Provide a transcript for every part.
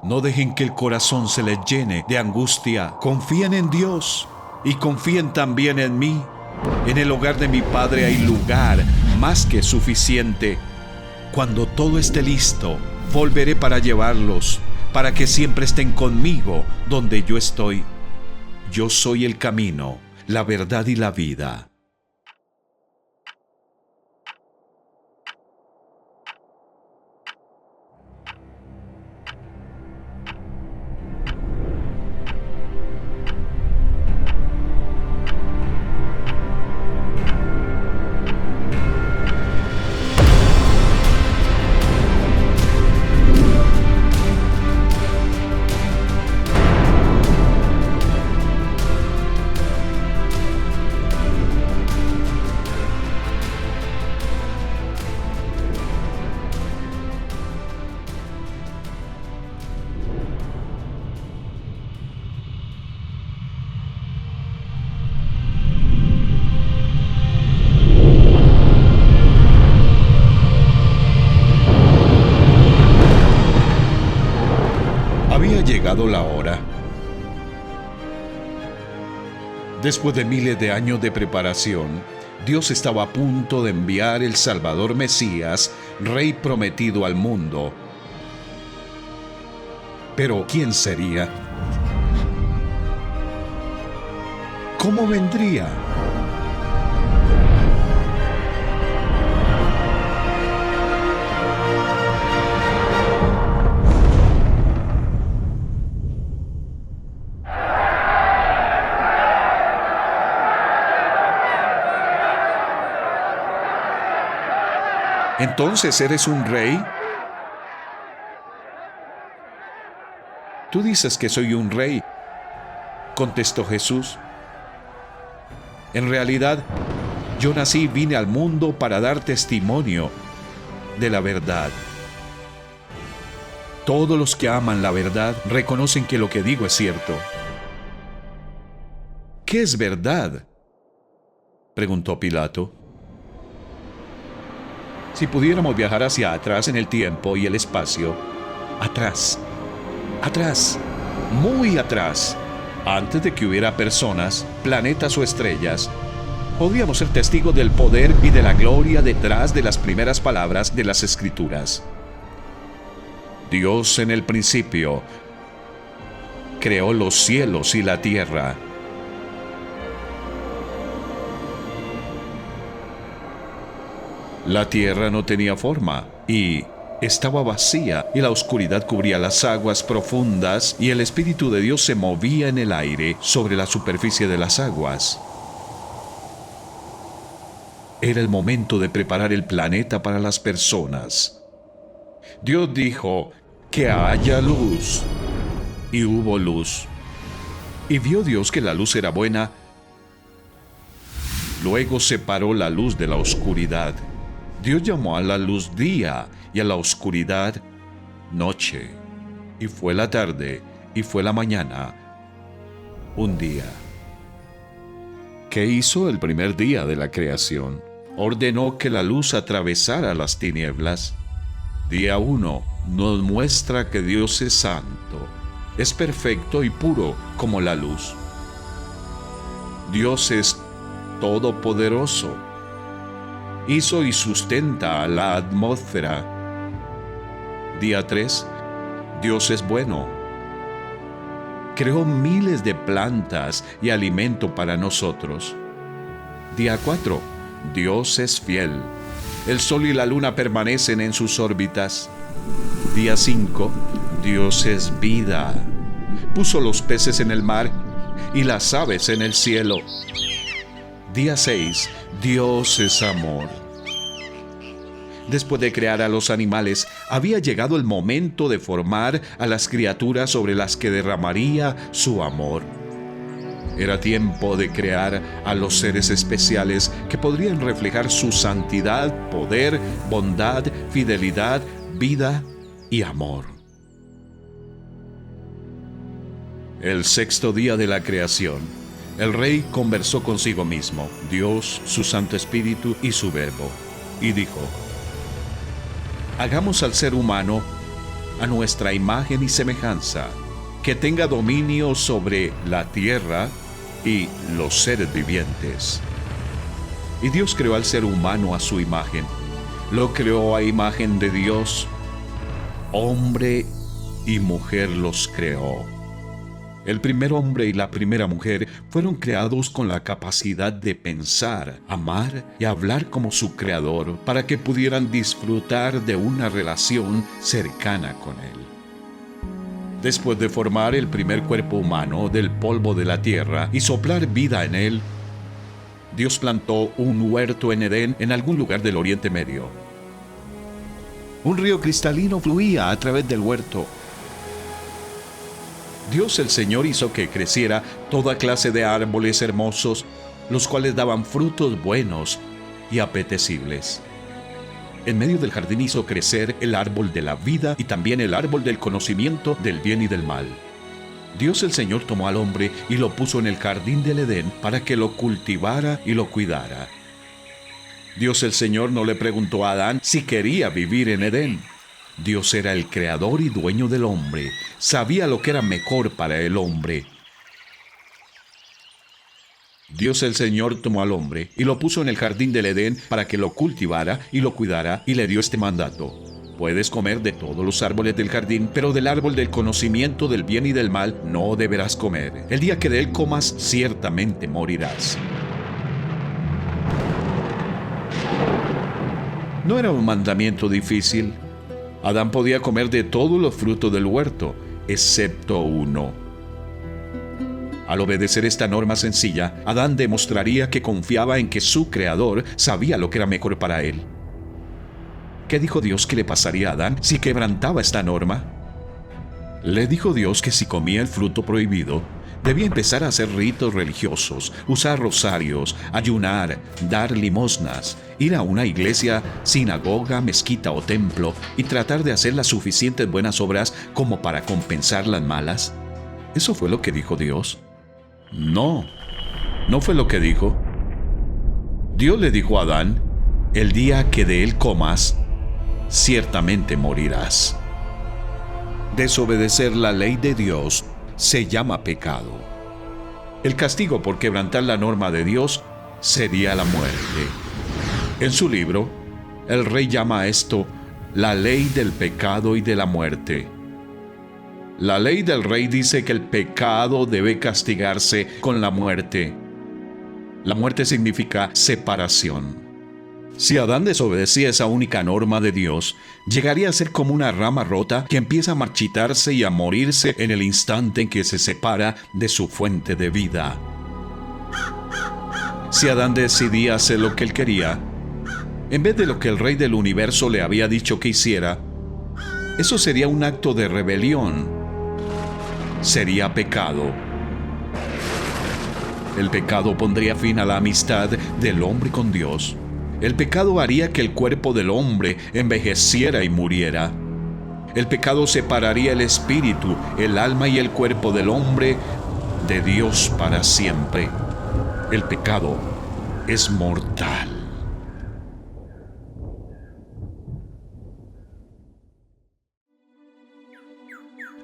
No dejen que el corazón se les llene de angustia. Confíen en Dios y confíen también en mí. En el hogar de mi Padre hay lugar más que suficiente. Cuando todo esté listo, volveré para llevarlos, para que siempre estén conmigo donde yo estoy. Yo soy el camino, la verdad y la vida. Había llegado la hora. Después de miles de años de preparación, Dios estaba a punto de enviar el Salvador Mesías, Rey prometido al mundo. Pero, ¿quién sería? ¿Cómo vendría? ¿Entonces eres un rey? Tú dices que soy un rey, contestó Jesús. En realidad, yo nací y vine al mundo para dar testimonio de la verdad. Todos los que aman la verdad reconocen que lo que digo es cierto. ¿Qué es verdad?, preguntó Pilato. Si pudiéramos viajar hacia atrás en el tiempo y el espacio, atrás, muy atrás, antes de que hubiera personas, planetas o estrellas, podríamos ser testigos del poder y de la gloria detrás de las primeras palabras de las Escrituras. Dios en el principio creó los cielos y la tierra. La tierra no tenía forma y estaba vacía, y la oscuridad cubría las aguas profundas, y el Espíritu de Dios se movía en el aire sobre la superficie de las aguas. Era el momento de preparar el planeta para las personas. Dios dijo: que haya luz. Y hubo luz. Y vio Dios que la luz era buena. Luego separó la luz de la oscuridad. Dios llamó a la luz día y a la oscuridad noche. Y fue la tarde y fue la mañana un día. ¿Qué hizo el primer día de la creación? Ordenó que la luz atravesara las tinieblas. Día 1 nos muestra que Dios es santo, es perfecto y puro como la luz. Dios es todopoderoso. Hizo y sustenta la atmósfera. Día 3, Dios es bueno. Creó miles de plantas y alimento para nosotros. Día 4, Dios es fiel. El sol y la luna permanecen en sus órbitas. Día 5, Dios es vida. Puso los peces en el mar y las aves en el cielo. Día 6, Dios es amor. Después de crear a los animales, había llegado el momento de formar a las criaturas sobre las que derramaría su amor. Era tiempo de crear a los seres especiales que podrían reflejar su santidad, poder, bondad, fidelidad, vida y amor. El sexto día de la creación, el rey conversó consigo mismo, Dios, su Santo Espíritu y su Verbo, y dijo: hagamos al ser humano a nuestra imagen y semejanza, que tenga dominio sobre la tierra y los seres vivientes. Y Dios creó al ser humano a su imagen. Lo creó a imagen de Dios. Hombre y mujer los creó. El primer hombre y la primera mujer fueron creados con la capacidad de pensar, amar y hablar como su creador para que pudieran disfrutar de una relación cercana con él. Después de formar el primer cuerpo humano del polvo de la tierra y soplar vida en él, Dios plantó un huerto en Edén en algún lugar del Oriente Medio. Un río cristalino fluía a través del huerto. Dios el Señor hizo que creciera toda clase de árboles hermosos, los cuales daban frutos buenos y apetecibles. En medio del jardín hizo crecer el árbol de la vida y también el árbol del conocimiento del bien y del mal. Dios el Señor tomó al hombre y lo puso en el jardín del Edén para que lo cultivara y lo cuidara. Dios el Señor no le preguntó a Adán si quería vivir en Edén. Dios era el creador y dueño del hombre. Sabía lo que era mejor para el hombre. Dios el Señor tomó al hombre y lo puso en el jardín del Edén para que lo cultivara y lo cuidara, y le dio este mandato: puedes comer de todos los árboles del jardín, pero del árbol del conocimiento del bien y del mal no deberás comer. El día que de él comas, ciertamente morirás. No era un mandamiento difícil. Adán podía comer de todos los frutos del huerto, excepto uno. Al obedecer esta norma sencilla, Adán demostraría que confiaba en que su Creador sabía lo que era mejor para él. ¿Qué dijo Dios que le pasaría a Adán si quebrantaba esta norma? Le dijo Dios que si comía el fruto prohibido, debía empezar a hacer ritos religiosos, usar rosarios, ayunar, dar limosnas, ir a una iglesia, sinagoga, mezquita o templo y tratar de hacer las suficientes buenas obras como para compensar las malas. ¿Eso fue lo que dijo Dios? No, no fue lo que dijo. Dios le dijo a Adán: el día que de él comas, ciertamente morirás. Desobedecer la ley de Dios se llama pecado. El castigo por quebrantar la norma de Dios sería la muerte. En su libro, el rey llama a esto la ley del pecado y de la muerte. La ley del rey dice que el pecado debe castigarse con la muerte. La muerte significa separación. Si Adán desobedecía esa única norma de Dios, llegaría a ser como una rama rota que empieza a marchitarse y a morirse en el instante en que se separa de su fuente de vida. Si Adán decidía hacer lo que él quería, en vez de lo que el Rey del universo le había dicho que hiciera, eso sería un acto de rebelión. Sería pecado. El pecado pondría fin a la amistad del hombre con Dios. El pecado haría que el cuerpo del hombre envejeciera y muriera. El pecado separaría el espíritu, el alma y el cuerpo del hombre de Dios para siempre. El pecado es mortal.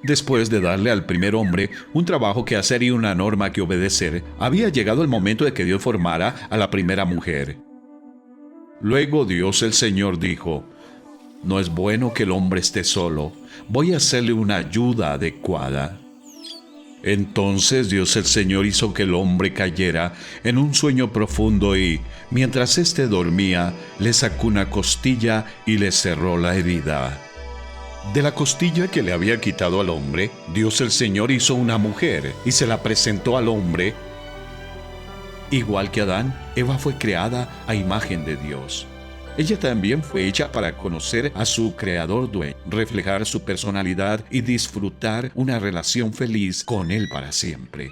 Después de darle al primer hombre un trabajo que hacer y una norma que obedecer, había llegado el momento de que Dios formara a la primera mujer. Luego Dios el Señor dijo: no es bueno que el hombre esté solo, voy a hacerle una ayuda adecuada. Entonces Dios el Señor hizo que el hombre cayera en un sueño profundo y, mientras éste dormía, le sacó una costilla y le cerró la herida. De la costilla que le había quitado al hombre, Dios el Señor hizo una mujer y se la presentó al hombre. Igual que Adán, Eva fue creada a imagen de Dios. Ella también fue hecha para conocer a su creador dueño, reflejar su personalidad y disfrutar una relación feliz con él para siempre.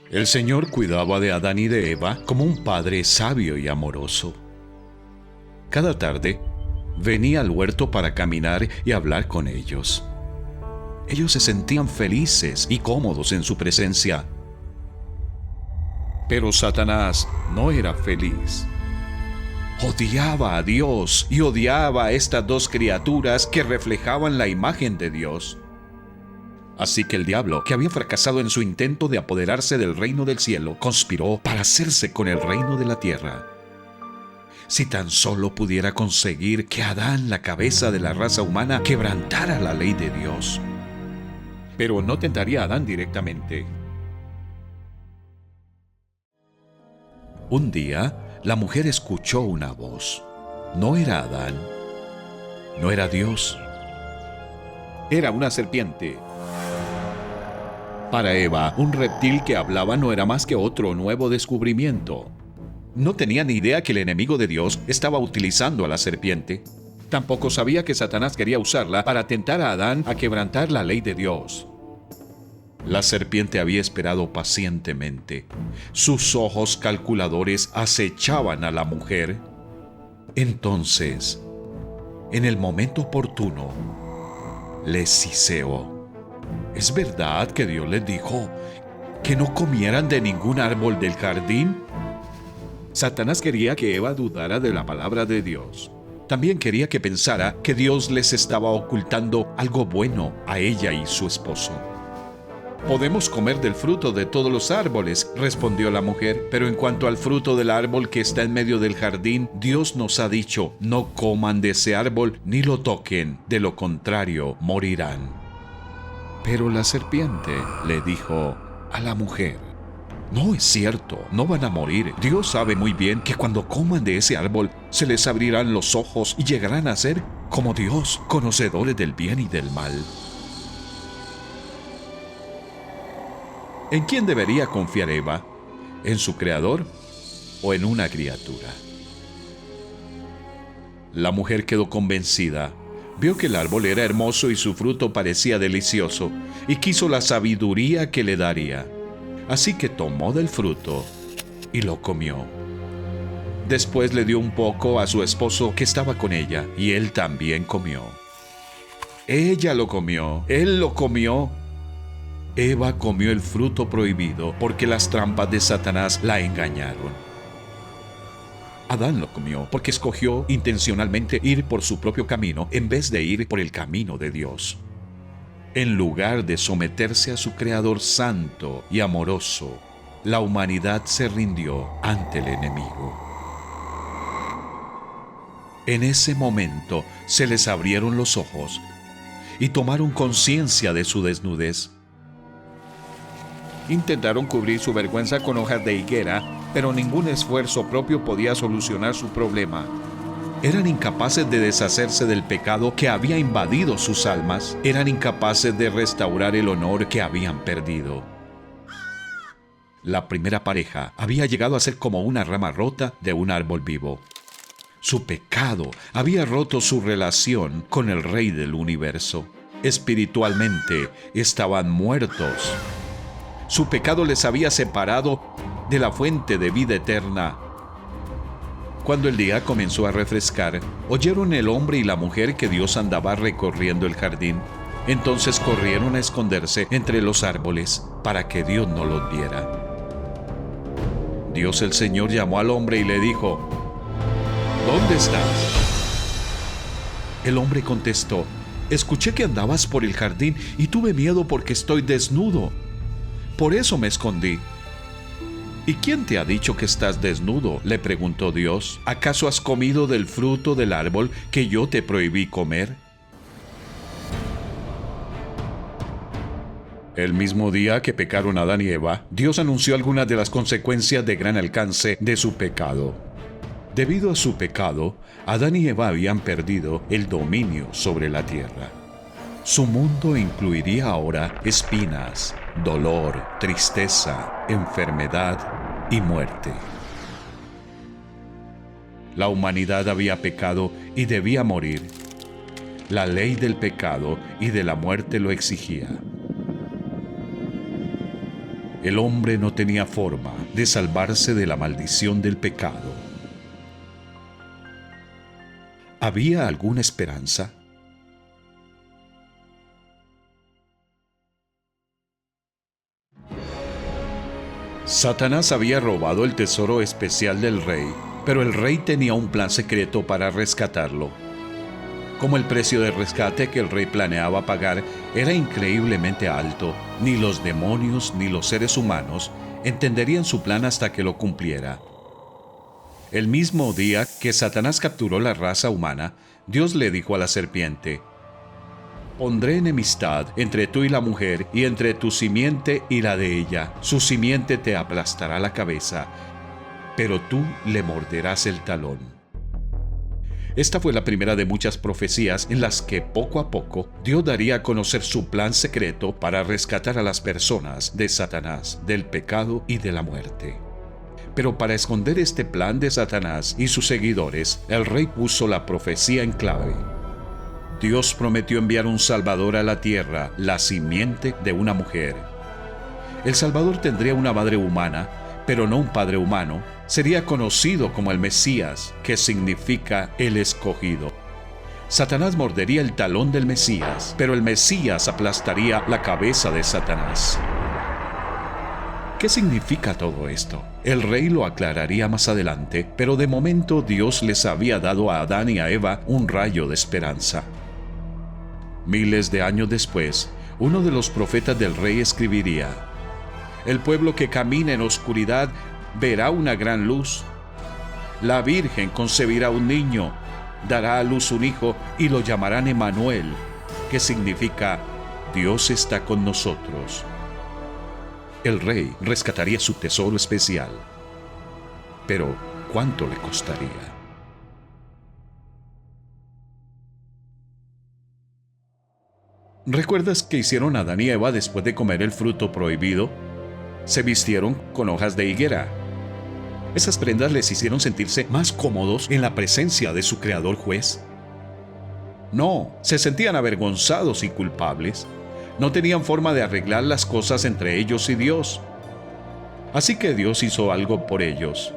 El Señor cuidaba de Adán y de Eva como un padre sabio y amoroso. Cada tarde, venía al huerto para caminar y hablar con ellos. Ellos se sentían felices y cómodos en su presencia. Pero Satanás no era feliz. odiaba a Dios y odiaba a estas dos criaturas que reflejaban la imagen de Dios. Así que el diablo, que había fracasado en su intento de apoderarse del reino del cielo, conspiró para hacerse con el reino de la tierra. Si tan solo pudiera conseguir que Adán, la cabeza de la raza humana, quebrantara la ley de Dios. Pero no tentaría a Adán directamente. Un día, la mujer escuchó una voz. No era Adán, no era Dios. Era una serpiente. Para Eva, un reptil que hablaba no era más que otro nuevo descubrimiento. No tenía ni idea que el enemigo de Dios estaba utilizando a la serpiente. Tampoco sabía que Satanás quería usarla para tentar a Adán a quebrantar la ley de Dios. La serpiente había esperado pacientemente. Sus ojos calculadores acechaban a la mujer. Entonces, en el momento oportuno, les siseó. ¿Es verdad que Dios les dijo que no comieran de ningún árbol del jardín? Satanás quería que Eva dudara de la palabra de Dios. También quería que pensara que Dios les estaba ocultando algo bueno a ella y su esposo. «Podemos comer del fruto de todos los árboles», respondió la mujer, «pero en cuanto al fruto del árbol que está en medio del jardín, Dios nos ha dicho, no coman de ese árbol ni lo toquen, de lo contrario morirán». Pero la serpiente le dijo a la mujer: «No es cierto, no van a morir. Dios sabe muy bien que cuando coman de ese árbol se les abrirán los ojos y llegarán a ser como Dios, conocedores del bien y del mal». ¿En quién debería confiar Eva? ¿En su creador o en una criatura? La mujer quedó convencida. Vio que el árbol era hermoso y su fruto parecía delicioso, y quiso la sabiduría que le daría. Así que tomó del fruto y lo comió. Después le dio un poco a su esposo que estaba con ella, y él también comió. Ella lo comió, él lo comió. Eva comió el fruto prohibido porque las trampas de Satanás la engañaron. Adán lo comió porque escogió intencionalmente ir por su propio camino en vez de ir por el camino de Dios. En lugar de someterse a su Creador santo y amoroso, la humanidad se rindió ante el enemigo. En ese momento se les abrieron los ojos y tomaron conciencia de su desnudez. Intentaron cubrir su vergüenza con hojas de higuera, pero ningún esfuerzo propio podía solucionar su problema. Eran incapaces de deshacerse del pecado que había invadido sus almas. Eran incapaces de restaurar el honor que habían perdido. La primera pareja había llegado a ser como una rama rota de un árbol vivo. Su pecado había roto su relación con el Rey del universo. Espiritualmente estaban muertos. Su pecado les había separado de la fuente de vida eterna. Cuando el día comenzó a refrescar, oyeron el hombre y la mujer que Dios andaba recorriendo el jardín. Entonces corrieron a esconderse entre los árboles para que Dios no los viera. Dios el Señor llamó al hombre y le dijo: «¿Dónde estás?». El hombre contestó: «Escuché que andabas por el jardín y tuve miedo porque estoy desnudo. Por eso me escondí». «¿Y quién te ha dicho que estás desnudo?», le preguntó Dios. «¿Acaso has comido del fruto del árbol que yo te prohibí comer?». El mismo día que pecaron Adán y Eva, Dios anunció algunas de las consecuencias de gran alcance de su pecado. Debido a su pecado, Adán y Eva habían perdido el dominio sobre la tierra. Su mundo incluiría ahora espinas, dolor, tristeza, enfermedad y muerte. La humanidad había pecado y debía morir. La ley del pecado y de la muerte lo exigía. El hombre no tenía forma de salvarse de la maldición del pecado. ¿Había alguna esperanza? Satanás había robado el tesoro especial del rey Pero el rey tenía un plan secreto para rescatarlo. Como el precio de rescate que el rey planeaba pagar era increíblemente alto, ni los demonios ni los seres humanos entenderían su plan hasta que lo cumpliera. El mismo día que Satanás capturó la raza humana, Dios le dijo a la serpiente: «Pondré enemistad entre tú y la mujer, y entre tu simiente y la de ella. Su simiente te aplastará la cabeza, pero tú le morderás el talón». Esta fue la primera de muchas profecías en las que poco a poco Dios daría a conocer su plan secreto para rescatar a las personas de Satanás, del pecado y de la muerte. Pero para esconder este plan de Satanás y sus seguidores, el rey puso la profecía en clave. Dios prometió enviar un Salvador a la tierra, la simiente de una mujer. El Salvador tendría una madre humana, pero no un padre humano. Sería conocido como el Mesías, que significa el escogido. Satanás mordería el talón del Mesías, pero el Mesías aplastaría la cabeza de Satanás. ¿Qué significa todo esto? El rey lo aclararía más adelante, pero de momento Dios les había dado a Adán y a Eva un rayo de esperanza. Miles de años después, uno de los profetas del rey escribiría: «El pueblo que camina en oscuridad verá una gran luz. La Virgen concebirá un niño, dará a luz un hijo y lo llamarán Emmanuel», que significa Dios está con nosotros. El rey rescataría su tesoro especial. Pero, ¿cuánto le costaría? ¿Recuerdas qué hicieron Adán y Eva después de comer el fruto prohibido? Se vistieron con hojas de higuera. Esas prendas les hicieron sentirse más cómodos en la presencia de su creador juez. No, se sentían avergonzados y culpables. No tenían forma de arreglar las cosas entre ellos y Dios. Así que Dios hizo algo por ellos.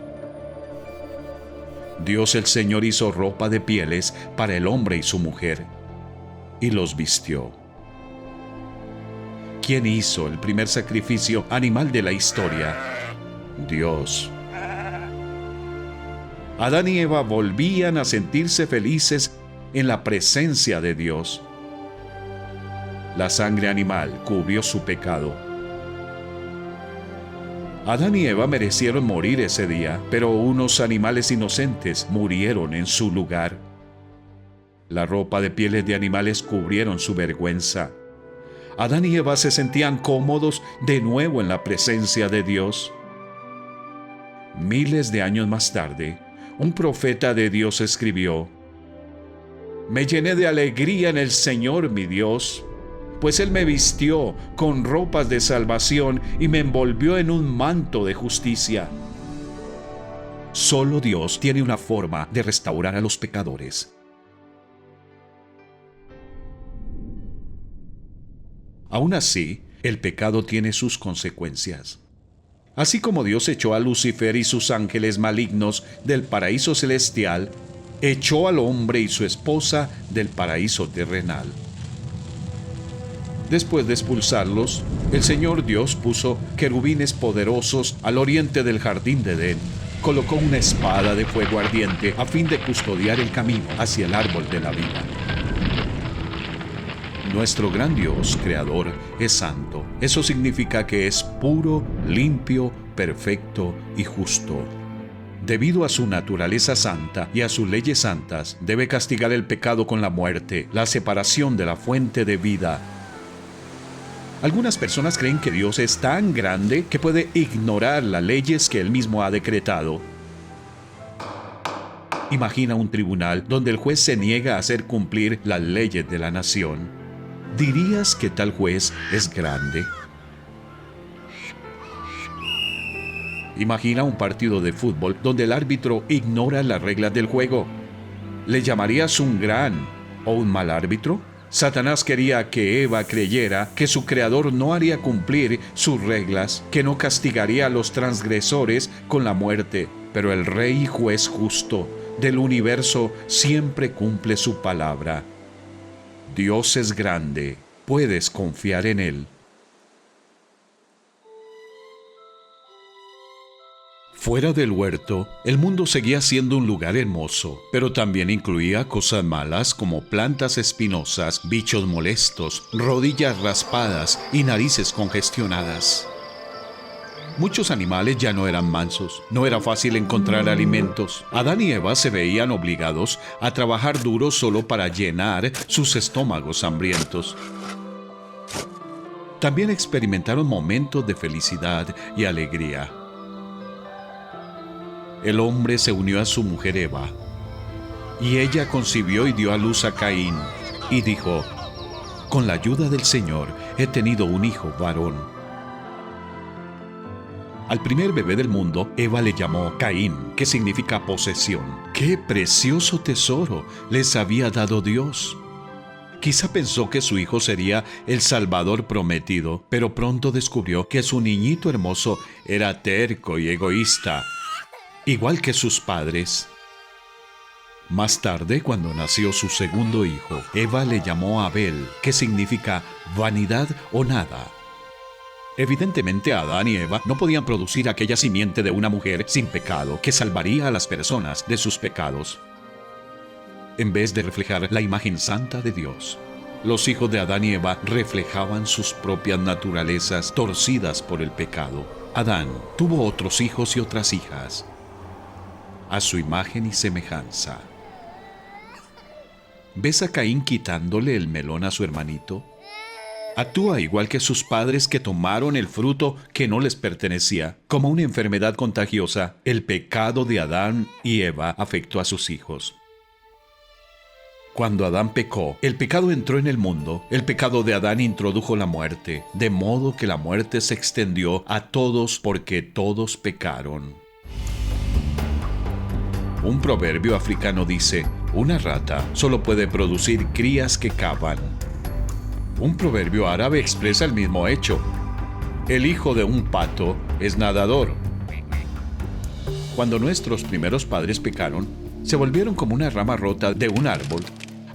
Dios el Señor hizo ropa de pieles para el hombre y su mujer, y los vistió. ¿Quién hizo el primer sacrificio animal de la historia? Dios. Adán y Eva volvían a sentirse felices en la presencia de Dios. La sangre animal cubrió su pecado. Adán y Eva merecieron morir ese día, pero unos animales inocentes murieron en su lugar. La ropa de pieles de animales cubrieron su vergüenza. Adán y Eva se sentían cómodos de nuevo en la presencia de Dios. Miles de años más tarde, un profeta de Dios escribió: «Me llené de alegría en el Señor mi Dios, pues Él me vistió con ropas de salvación y me envolvió en un manto de justicia». Solo Dios tiene una forma de restaurar a los pecadores. Aún así, el pecado tiene sus consecuencias. Así como Dios echó a Lucifer y sus ángeles malignos del paraíso celestial, echó al hombre y su esposa del paraíso terrenal. Después de expulsarlos, el Señor Dios puso querubines poderosos al oriente del jardín de Edén. Colocó una espada de fuego ardiente a fin de custodiar el camino hacia el árbol de la vida. Nuestro gran Dios, Creador, es santo. Eso significa que es puro, limpio, perfecto y justo. Debido a su naturaleza santa y a sus leyes santas, debe castigar el pecado con la muerte, la separación de la fuente de vida. Algunas personas creen que Dios es tan grande que puede ignorar las leyes que Él mismo ha decretado. Imagina un tribunal donde el juez se niega a hacer cumplir las leyes de la nación. ¿Dirías que tal juez es grande? Imagina un partido de fútbol donde el árbitro ignora las reglas del juego. ¿Le llamarías un gran o un mal árbitro? Satanás quería que Eva creyera que su creador no haría cumplir sus reglas, que no castigaría a los transgresores con la muerte. Pero el Rey y Juez justo del universo siempre cumple su palabra. Dios es grande, puedes confiar en Él. Fuera del huerto, el mundo seguía siendo un lugar hermoso, pero también incluía cosas malas como plantas espinosas, bichos molestos, rodillas raspadas y narices congestionadas. Muchos animales ya no eran mansos, no era fácil encontrar alimentos. Adán y Eva se veían obligados a trabajar duro solo para llenar sus estómagos hambrientos. También experimentaron momentos de felicidad y alegría. El hombre se unió a su mujer Eva, y ella concibió y dio a luz a Caín, y dijo: con la ayuda del Señor he tenido un hijo varón. Al primer bebé del mundo, Eva le llamó Caín, que significa posesión. ¡Qué precioso tesoro les había dado Dios! Quizá pensó que su hijo sería el Salvador prometido, pero pronto descubrió que su niñito hermoso era terco y egoísta, igual que sus padres. Más tarde, cuando nació su segundo hijo, Eva le llamó Abel, que significa vanidad o nada. Evidentemente, Adán y Eva no podían producir aquella simiente de una mujer sin pecado que salvaría a las personas de sus pecados. En vez de reflejar la imagen santa de Dios, los hijos de Adán y Eva reflejaban sus propias naturalezas torcidas por el pecado. Adán tuvo otros hijos y otras hijas, a su imagen y semejanza. ¿Ves a Caín quitándole el melón a su hermanito? Actúa igual que sus padres que tomaron el fruto que no les pertenecía. Como una enfermedad contagiosa, el pecado de Adán y Eva afectó a sus hijos. Cuando Adán pecó, el pecado entró en el mundo. El pecado de Adán introdujo la muerte, de modo que la muerte se extendió a todos porque todos pecaron. Un proverbio africano dice: una rata solo puede producir crías que cavan. Un proverbio árabe expresa el mismo hecho: el hijo de un pato es nadador. Cuando nuestros primeros padres pecaron, se volvieron como una rama rota de un árbol.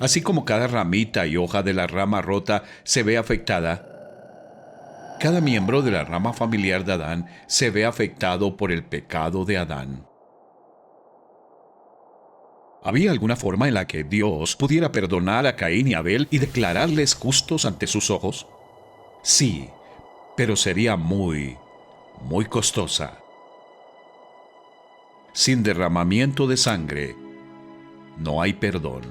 Así como cada ramita y hoja de la rama rota se ve afectada, cada miembro de la rama familiar de Adán se ve afectado por el pecado de Adán. ¿Había alguna forma en la que Dios pudiera perdonar a Caín y Abel y declararles justos ante sus ojos? Sí, pero sería muy costosa. Sin derramamiento de sangre, no hay perdón.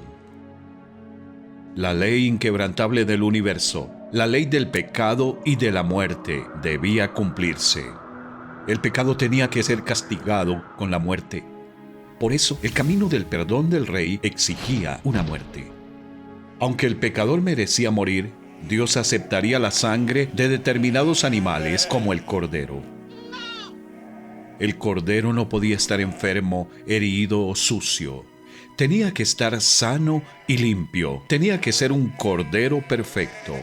La ley inquebrantable del universo, la ley del pecado y de la muerte, debía cumplirse. El pecado tenía que ser castigado con la muerte. Por eso, el camino del perdón del Rey exigía una muerte. Aunque el pecador merecía morir, Dios aceptaría la sangre de determinados animales como el cordero. El cordero no podía estar enfermo, herido o sucio. Tenía que estar sano y limpio. Tenía que ser un cordero perfecto.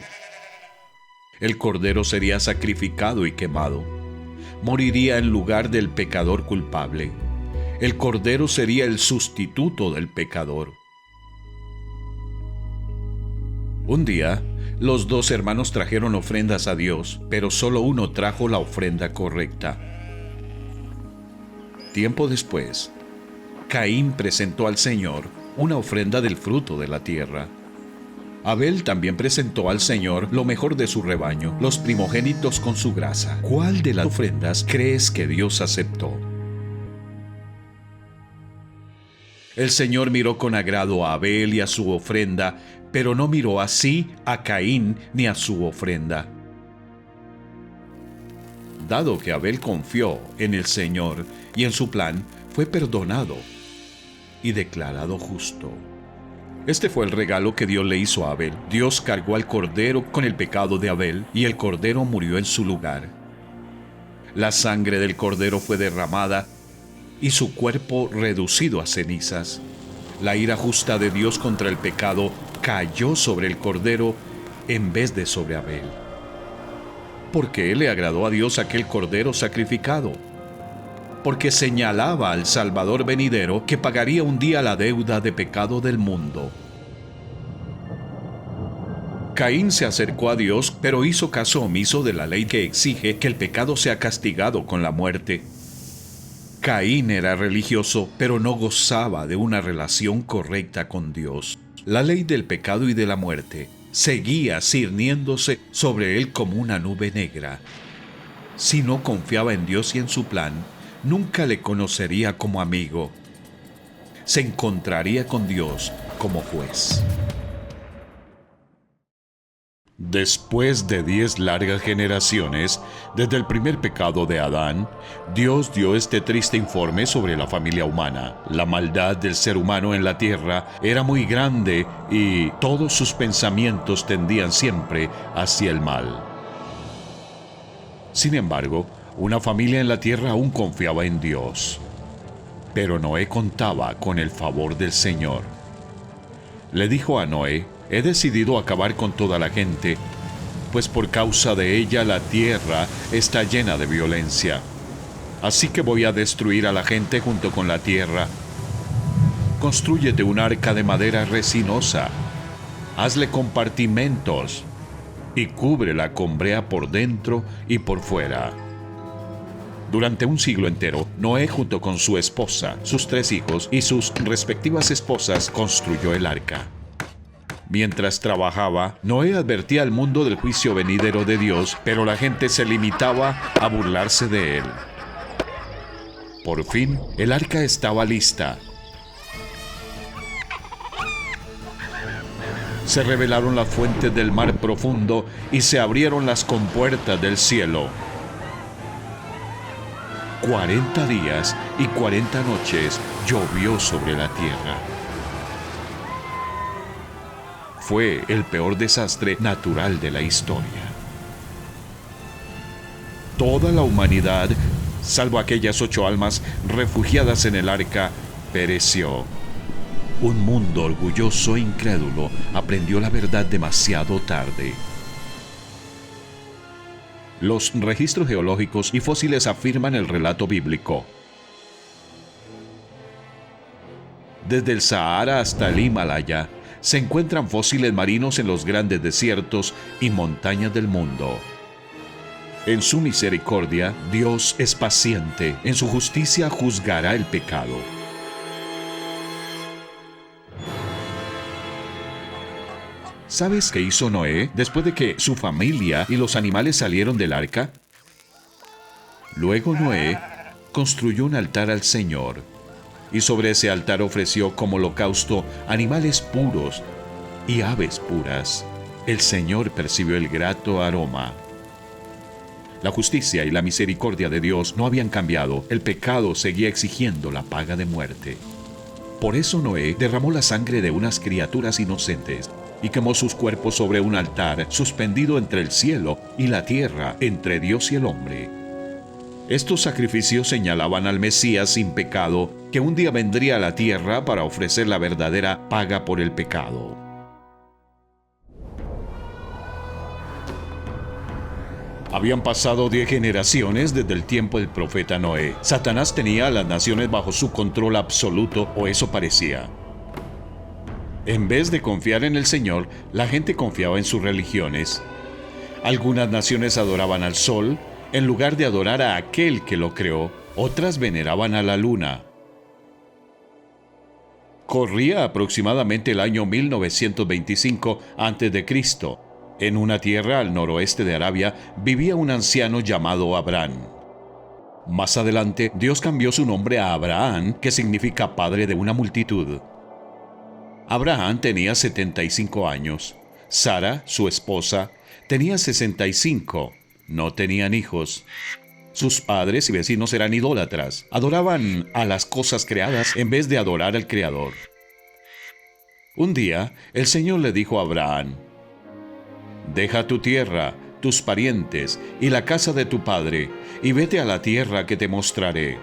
El cordero sería sacrificado y quemado. Moriría en lugar del pecador culpable. El cordero sería el sustituto del pecador. Un día, los dos hermanos trajeron ofrendas a Dios, pero solo uno trajo la ofrenda correcta. Tiempo después, Caín presentó al Señor una ofrenda del fruto de la tierra. Abel también presentó al Señor lo mejor de su rebaño, los primogénitos con su grasa. ¿Cuál de las ofrendas crees que Dios aceptó? El Señor miró con agrado a Abel y a su ofrenda, pero no miró así a Caín ni a su ofrenda. Dado que Abel confió en el Señor y en su plan, fue perdonado y declarado justo. Este fue el regalo que Dios le hizo a Abel. Dios cargó al cordero con el pecado de Abel y el cordero murió en su lugar. La sangre del cordero fue derramada y su cuerpo reducido a cenizas. La ira justa de Dios contra el pecado cayó sobre el cordero en vez de sobre Abel. ¿Por qué le agradó a Dios aquel cordero sacrificado? Porque señalaba al Salvador venidero que pagaría un día la deuda de pecado del mundo. Caín se acercó a Dios, pero hizo caso omiso de la ley que exige que el pecado sea castigado con la muerte. Caín era religioso, pero no gozaba de una relación correcta con Dios. La ley del pecado y de la muerte seguía cirniéndose sobre él como una nube negra. Si no confiaba en Dios y en su plan, nunca le conocería como amigo. Se encontraría con Dios como juez. Después de 10 largas generaciones, desde el primer pecado de Adán, Dios dio este triste informe sobre la familia humana. La maldad del ser humano en la tierra era muy grande y todos sus pensamientos tendían siempre hacia el mal. Sin embargo, una familia en la tierra aún confiaba en Dios. Pero Noé contaba con el favor del Señor. Le dijo a Noé: he decidido acabar con toda la gente, pues por causa de ella la tierra está llena de violencia. Así que voy a destruir a la gente junto con la tierra. Constrúyete un arca de madera resinosa, hazle compartimentos y cúbrela con brea por dentro y por fuera. Durante un siglo entero, Noé junto con su esposa, sus 3 hijos y sus respectivas esposas construyó el arca. Mientras trabajaba, Noé advertía al mundo del juicio venidero de Dios, pero la gente se limitaba a burlarse de él. Por fin, el arca estaba lista. Se revelaron las fuentes del mar profundo y se abrieron las compuertas del cielo. 40 días y 40 noches llovió sobre la tierra. Fue el peor desastre natural de la historia. Toda la humanidad, salvo aquellas 8 almas refugiadas en el arca, pereció. Un mundo orgulloso e incrédulo aprendió la verdad demasiado tarde. Los registros geológicos y fósiles afirman el relato bíblico. Desde el Sahara hasta el Himalaya, se encuentran fósiles marinos en los grandes desiertos y montañas del mundo. En su misericordia, Dios es paciente. En su justicia juzgará el pecado. ¿Sabes qué hizo Noé después de que su familia y los animales salieron del arca? Luego Noé construyó un altar al Señor, y sobre ese altar ofreció como holocausto animales puros y aves puras. El Señor percibió el grato aroma. La justicia y la misericordia de Dios no habían cambiado. El pecado seguía exigiendo la paga de muerte. Por eso Noé derramó la sangre de unas criaturas inocentes y quemó sus cuerpos sobre un altar suspendido entre el cielo y la tierra, entre Dios y el hombre. Estos sacrificios señalaban al Mesías sin pecado, que un día vendría a la tierra para ofrecer la verdadera paga por el pecado. Habían pasado 10 generaciones desde el tiempo del profeta Noé. Satanás tenía a las naciones bajo su control absoluto, o eso parecía. En vez de confiar en el Señor, la gente confiaba en sus religiones. Algunas naciones adoraban al sol, en lugar de adorar a aquel que lo creó. Otras veneraban a la luna. Corría aproximadamente el año 1925 a.C. En una tierra al noroeste de Arabia vivía un anciano llamado Abraham. Más adelante, Dios cambió su nombre a Abraham, que significa padre de una multitud. Abraham tenía 75 años. Sara, su esposa, tenía 65. No tenían hijos. Sus padres y vecinos eran idólatras. Adoraban a las cosas creadas en vez de adorar al Creador. Un día, el Señor le dijo a Abraham: «Deja tu tierra, tus parientes y la casa de tu padre, y vete a la tierra que te mostraré.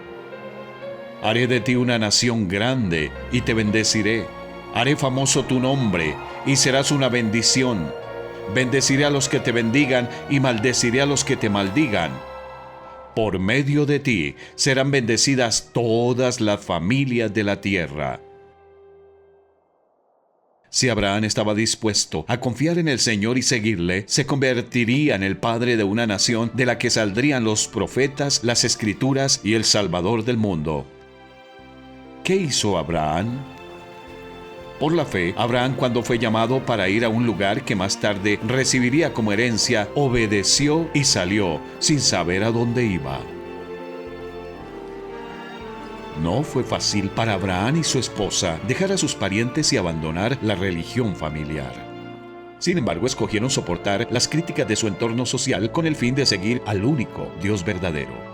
Haré de ti una nación grande y te bendeciré. Haré famoso tu nombre y serás una bendición. Bendeciré a los que te bendigan y maldeciré a los que te maldigan. Por medio de ti serán bendecidas todas las familias de la tierra». Si Abraham estaba dispuesto a confiar en el Señor y seguirle, se convertiría en el padre de una nación de la que saldrían los profetas, las escrituras y el Salvador del mundo. ¿Qué hizo Abraham? Por la fe, Abraham, cuando fue llamado para ir a un lugar que más tarde recibiría como herencia, obedeció y salió sin saber a dónde iba. No fue fácil para Abraham y su esposa dejar a sus parientes y abandonar la religión familiar. Sin embargo, escogieron soportar las críticas de su entorno social con el fin de seguir al único Dios verdadero.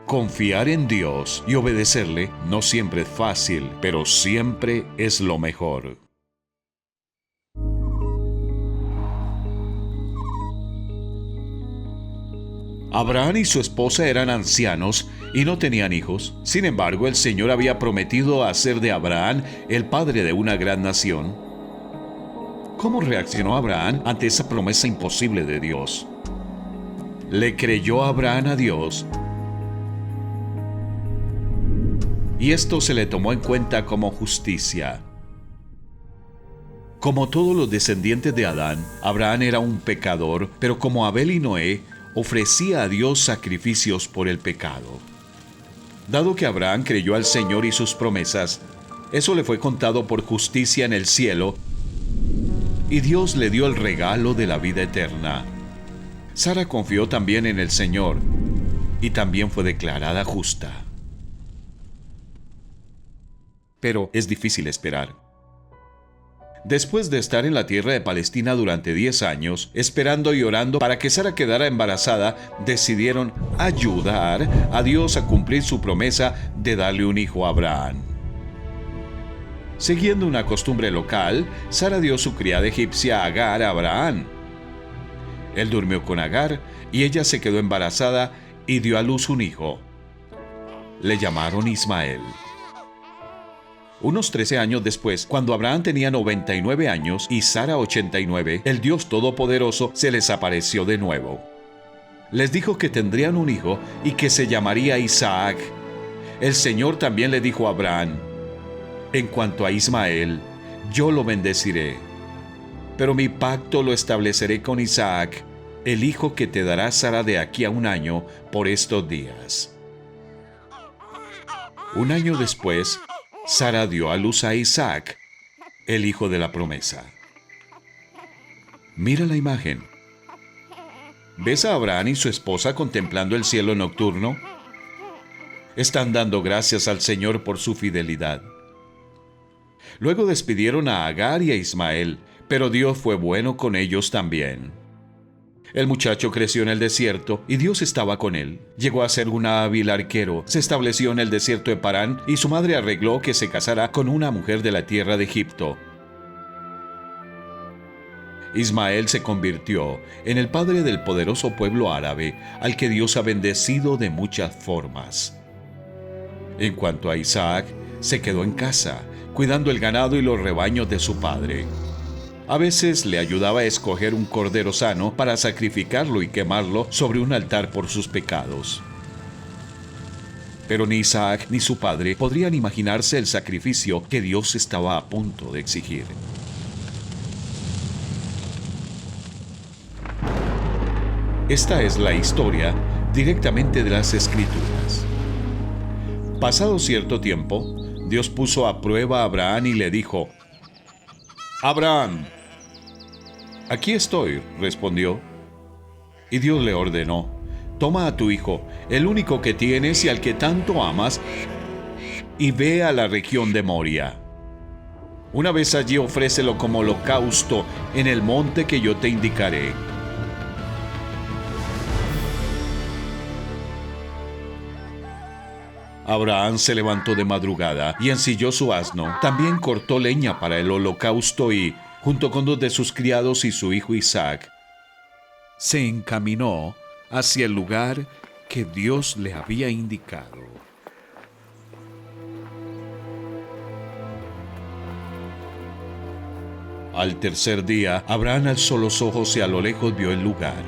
Confiar en Dios y obedecerle no siempre es fácil, pero siempre es lo mejor. Abraham y su esposa eran ancianos y no tenían hijos. Sin embargo, el Señor había prometido hacer de Abraham el padre de una gran nación. ¿Cómo reaccionó Abraham ante esa promesa imposible de Dios? Le creyó Abraham a Dios, y esto se le tomó en cuenta como justicia. Como todos los descendientes de Adán, Abraham era un pecador, pero como Abel y Noé, ofrecía a Dios sacrificios por el pecado. Dado que Abraham creyó al Señor y sus promesas, eso le fue contado por justicia en el cielo, y Dios le dio el regalo de la vida eterna. Sara confió también en el Señor, y también fue declarada justa. Pero es difícil esperar. Después de estar en la tierra de Palestina durante 10 años, esperando y orando para que Sara quedara embarazada, decidieron ayudar a Dios a cumplir su promesa de darle un hijo a Abraham. Siguiendo una costumbre local, Sara dio su criada egipcia Agar a Abraham. Él durmió con Agar y ella se quedó embarazada y dio a luz un hijo. Le llamaron Ismael. Unos 13 años después, cuando Abraham tenía 99 años y Sara 89, el Dios Todopoderoso se les apareció de nuevo. Les dijo que tendrían un hijo y que se llamaría Isaac. El Señor también le dijo a Abraham: en cuanto a Ismael, yo lo bendeciré, pero mi pacto lo estableceré con Isaac, el hijo que te dará Sara de aquí a un año por estos días. Un año después, Sara dio a luz a Isaac, el hijo de la promesa. Mira la imagen. ¿Ves a Abraham y su esposa contemplando el cielo nocturno? Están dando gracias al Señor por su fidelidad. Luego despidieron a Agar y a Ismael, pero Dios fue bueno con ellos también. El muchacho creció en el desierto y Dios estaba con él. Llegó a ser un hábil arquero, se estableció en el desierto de Parán y su madre arregló que se casara con una mujer de la tierra de Egipto. Ismael se convirtió en el padre del poderoso pueblo árabe, al que Dios ha bendecido de muchas formas. En cuanto a Isaac, se quedó en casa, cuidando el ganado y los rebaños de su padre. A veces le ayudaba a escoger un cordero sano para sacrificarlo y quemarlo sobre un altar por sus pecados. Pero ni Isaac ni su padre podrían imaginarse el sacrificio que Dios estaba a punto de exigir. Esta es la historia directamente de las Escrituras. Pasado cierto tiempo, Dios puso a prueba a Abraham y le dijo: «Abraham». «Aquí estoy», respondió. Y Dios le ordenó: «Toma a tu hijo, el único que tienes y al que tanto amas, y ve a la región de Moria. Una vez allí ofrécelo como holocausto en el monte que yo te indicaré». Abraham se levantó de madrugada y ensilló su asno. También cortó leña para el holocausto y, junto con 2 de sus criados y su hijo Isaac, se encaminó hacia el lugar que Dios le había indicado. Al tercer día, Abraham alzó los ojos y a lo lejos vio el lugar.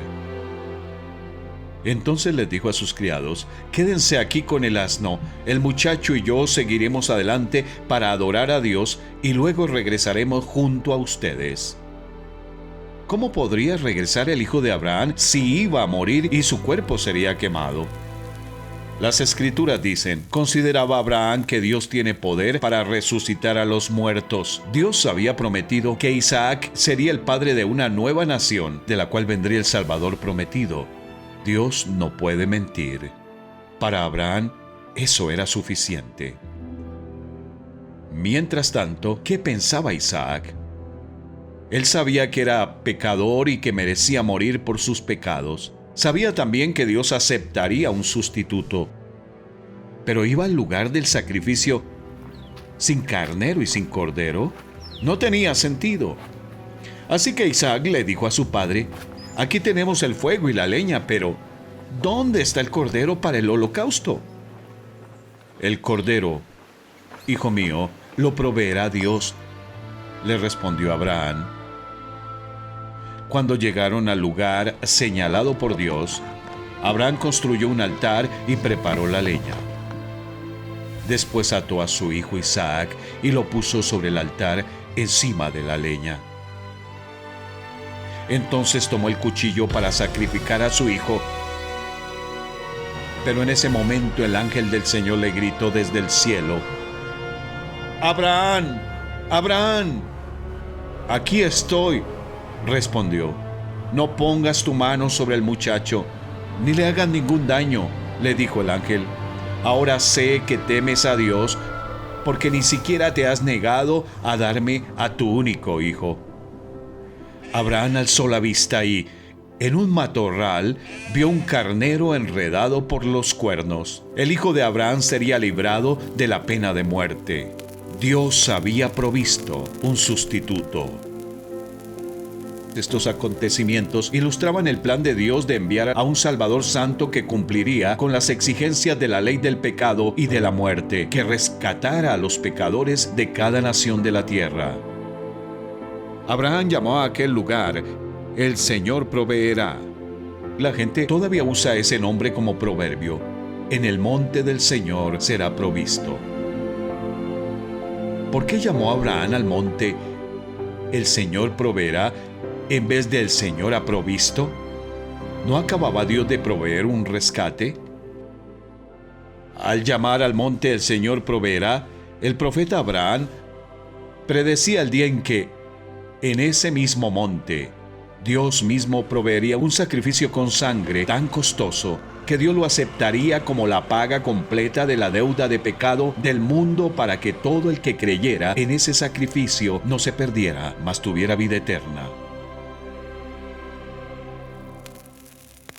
Entonces les dijo a sus criados: quédense aquí con el asno, el muchacho y yo seguiremos adelante para adorar a Dios y luego regresaremos junto a ustedes. ¿Cómo podría regresar el hijo de Abraham si iba a morir y su cuerpo sería quemado? Las escrituras dicen: consideraba Abraham que Dios tiene poder para resucitar a los muertos. Dios había prometido que Isaac sería el padre de una nueva nación, de la cual vendría el Salvador prometido. Dios no puede mentir. Para Abraham, eso era suficiente. Mientras tanto, ¿qué pensaba Isaac? Él sabía que era pecador y que merecía morir por sus pecados. Sabía también que Dios aceptaría un sustituto. Pero iba al lugar del sacrificio sin carnero y sin cordero. No tenía sentido. Así que Isaac le dijo a su padre: aquí tenemos el fuego y la leña, pero ¿dónde está el cordero para el holocausto? El cordero, hijo mío, lo proveerá Dios, le respondió Abraham. Cuando llegaron al lugar señalado por Dios, Abraham construyó un altar y preparó la leña. Después ató a su hijo Isaac y lo puso sobre el altar encima de la leña. Entonces tomó el cuchillo para sacrificar a su hijo. Pero en ese momento el ángel del Señor le gritó desde el cielo: ¡Abraham! ¡Abraham! Aquí estoy, respondió. No pongas tu mano sobre el muchacho, ni le hagas ningún daño, le dijo el ángel. Ahora sé que temes a Dios, porque ni siquiera te has negado a darme a tu único hijo. Abraham alzó la vista y, en un matorral, vio un carnero enredado por los cuernos. El hijo de Abraham sería librado de la pena de muerte. Dios había provisto un sustituto. Estos acontecimientos ilustraban el plan de Dios de enviar a un Salvador santo que cumpliría con las exigencias de la ley del pecado y de la muerte, que rescatara a los pecadores de cada nación de la tierra. Abraham llamó a aquel lugar: el Señor proveerá. La gente todavía usa ese nombre como proverbio: en el monte del Señor será provisto. ¿Por qué llamó Abraham al monte el Señor proveerá en vez de el Señor ha provisto? ¿No acababa Dios de proveer un rescate? Al llamar al monte el Señor proveerá, el profeta Abraham predecía el día en que, en ese mismo monte, Dios mismo proveería un sacrificio con sangre tan costoso que Dios lo aceptaría como la paga completa de la deuda de pecado del mundo, para que todo el que creyera en ese sacrificio no se perdiera, mas tuviera vida eterna.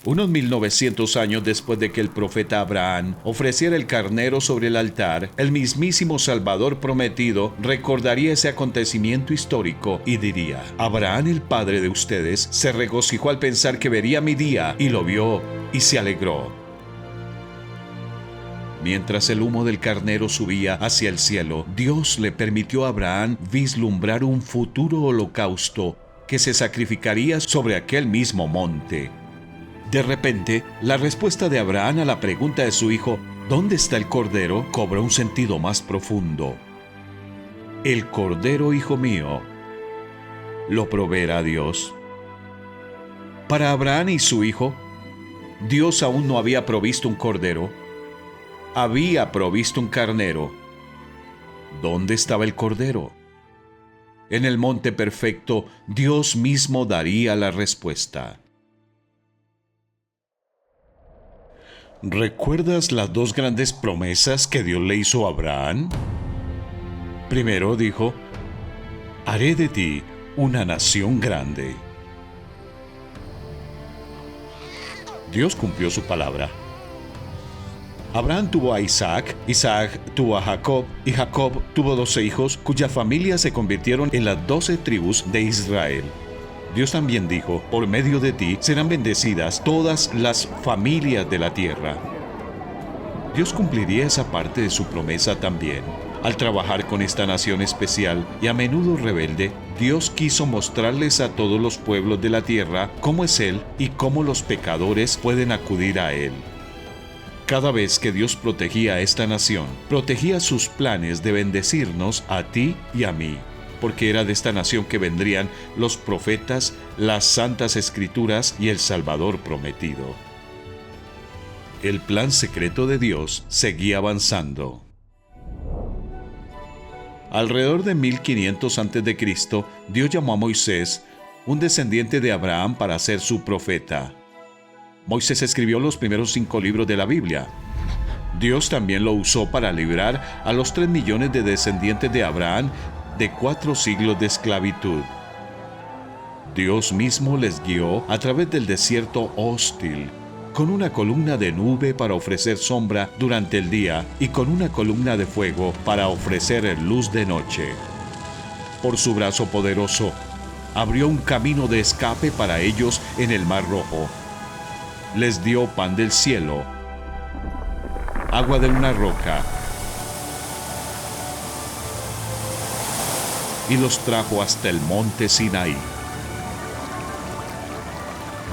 Unos 1900 años después de que el profeta Abraham ofreciera el carnero sobre el altar, el mismísimo Salvador prometido recordaría ese acontecimiento histórico y diría: Abraham, el padre de ustedes, se regocijó al pensar que vería mi día, y lo vio y se alegró. Mientras el humo del carnero subía hacia el cielo, Dios le permitió a Abraham vislumbrar un futuro holocausto que se sacrificaría sobre aquel mismo monte. De repente, la respuesta de Abraham a la pregunta de su hijo: ¿dónde está el cordero?, cobra un sentido más profundo. El cordero, hijo mío, lo proveerá Dios. Para Abraham y su hijo, Dios aún no había provisto un cordero, había provisto un carnero. ¿Dónde estaba el cordero? En el monte perfecto, Dios mismo daría la respuesta. ¿Recuerdas las dos grandes promesas que Dios le hizo a Abraham? Primero dijo: haré de ti una nación grande. Dios cumplió su palabra. Abraham tuvo a Isaac, Isaac tuvo a Jacob, y Jacob tuvo 12 hijos, cuyas familias se convirtieron en las 12 tribus de Israel. Dios también dijo: por medio de ti serán bendecidas todas las familias de la tierra. Dios cumpliría esa parte de su promesa también. Al trabajar con esta nación especial y a menudo rebelde, Dios quiso mostrarles a todos los pueblos de la tierra cómo es Él y cómo los pecadores pueden acudir a Él. Cada vez que Dios protegía a esta nación, protegía sus planes de bendecirnos a ti y a mí, porque era de esta nación que vendrían los profetas, las santas escrituras y el Salvador prometido. El plan secreto de Dios seguía avanzando. Alrededor de 1500 a.C., Dios llamó a Moisés, un descendiente de Abraham, para ser su profeta. Moisés escribió los primeros 5 libros de la Biblia. Dios también lo usó para librar a los 3 millones de descendientes de Abraham de 4 siglos de esclavitud. Dios mismo les guió a través del desierto hostil, con una columna de nube para ofrecer sombra durante el día y con una columna de fuego para ofrecer luz de noche. Por su brazo poderoso, abrió un camino de escape para ellos en el Mar Rojo. Les dio pan del cielo, agua de una roca, y los trajo hasta el monte Sinaí.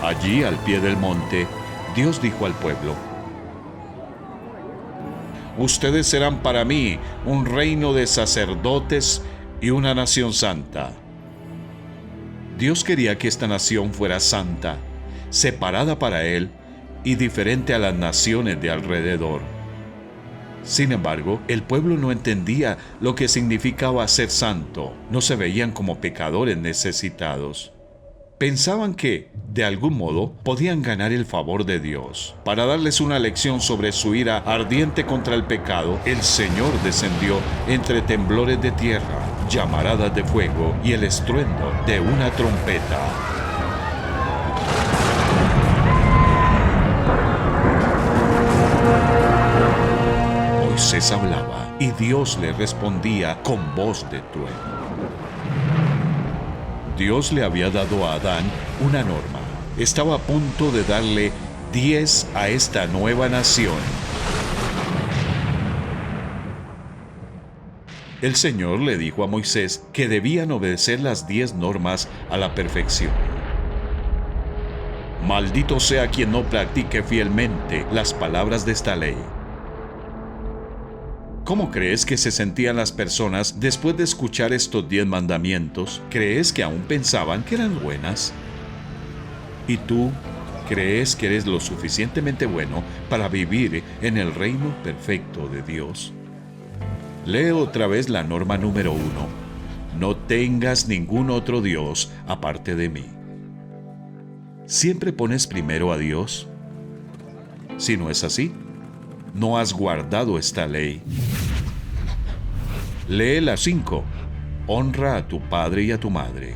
Allí, al pie del monte, Dios dijo al pueblo: ustedes serán para mí un reino de sacerdotes y una nación santa. Dios quería que esta nación fuera santa, separada para Él y diferente a las naciones de alrededor. Sin embargo, el pueblo no entendía lo que significaba ser santo. No se veían como pecadores necesitados. Pensaban que, de algún modo, podían ganar el favor de Dios. Para darles una lección sobre su ira ardiente contra el pecado, el Señor descendió entre temblores de tierra, llamaradas de fuego y el estruendo de una trompeta. Moisés hablaba y Dios le respondía con voz de trueno. Dios le había dado a Adán una norma. Estaba a punto de darle 10 a esta nueva nación. El Señor le dijo a Moisés que debían obedecer las 10 normas a la perfección. Maldito sea quien no practique fielmente las palabras de esta ley. ¿Cómo crees que se sentían las personas después de escuchar estos 10 mandamientos? ¿Crees que aún pensaban que eran buenas? ¿Y tú crees que eres lo suficientemente bueno para vivir en el reino perfecto de Dios? Lee otra vez la norma número 1. No tengas ningún otro Dios aparte de mí. ¿Siempre pones primero a Dios? Si no es así, no has guardado esta ley. Lee la 5. Honra a tu padre y a tu madre.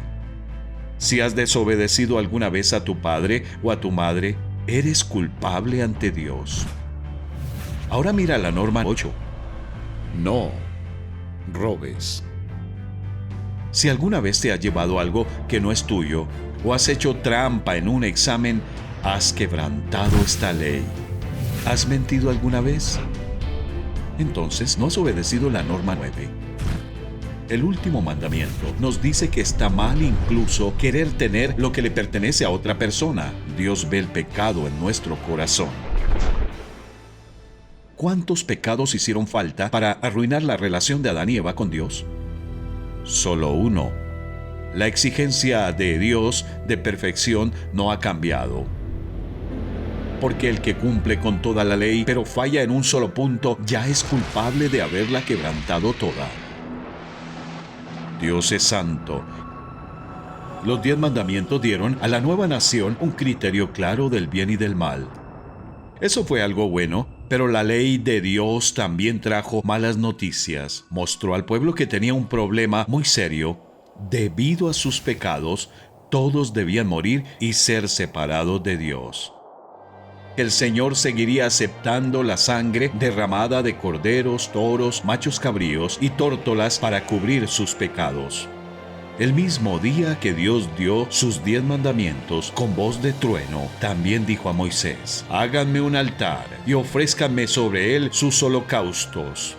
Si has desobedecido alguna vez a tu padre o a tu madre, eres culpable ante Dios. Ahora mira la norma 8. No robes. Si alguna vez te has llevado algo que no es tuyo o has hecho trampa en un examen, has quebrantado esta ley. ¿Has mentido alguna vez? Entonces no has obedecido la norma 9. El último mandamiento nos dice que está mal incluso querer tener lo que le pertenece a otra persona. Dios ve el pecado en nuestro corazón. ¿Cuántos pecados hicieron falta para arruinar la relación de Adán y Eva con Dios? Solo uno. La exigencia de Dios de perfección no ha cambiado. Porque el que cumple con toda la ley, pero falla en un solo punto, ya es culpable de haberla quebrantado toda. Dios es santo. Los 10 mandamientos dieron a la nueva nación un criterio claro del bien y del mal. Eso fue algo bueno, pero la ley de Dios también trajo malas noticias. Mostró al pueblo que tenía un problema muy serio. Debido a sus pecados, todos debían morir y ser separados de Dios. El Señor seguiría aceptando la sangre derramada de corderos, toros, machos cabríos y tórtolas para cubrir sus pecados. El mismo día que Dios dio sus 10 mandamientos con voz de trueno, también dijo a Moisés: háganme un altar y ofrézcanme sobre él sus holocaustos.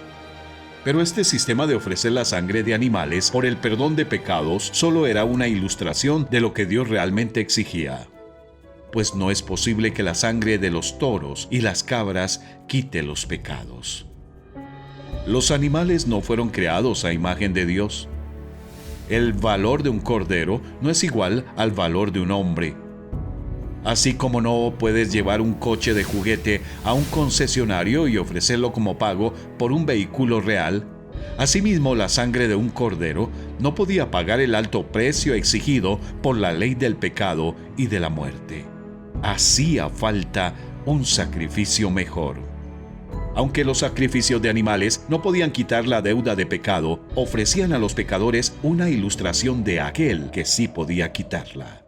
Pero este sistema de ofrecer la sangre de animales por el perdón de pecados solo era una ilustración de lo que Dios realmente exigía. Pues no es posible que la sangre de los toros y las cabras quite los pecados. Los animales no fueron creados a imagen de Dios. El valor de un cordero no es igual al valor de un hombre. Así como no puedes llevar un coche de juguete a un concesionario y ofrecerlo como pago por un vehículo real, asimismo la sangre de un cordero no podía pagar el alto precio exigido por la ley del pecado y de la muerte. Hacía falta un sacrificio mejor. Aunque los sacrificios de animales no podían quitar la deuda de pecado, ofrecían a los pecadores una ilustración de aquel que sí podía quitarla.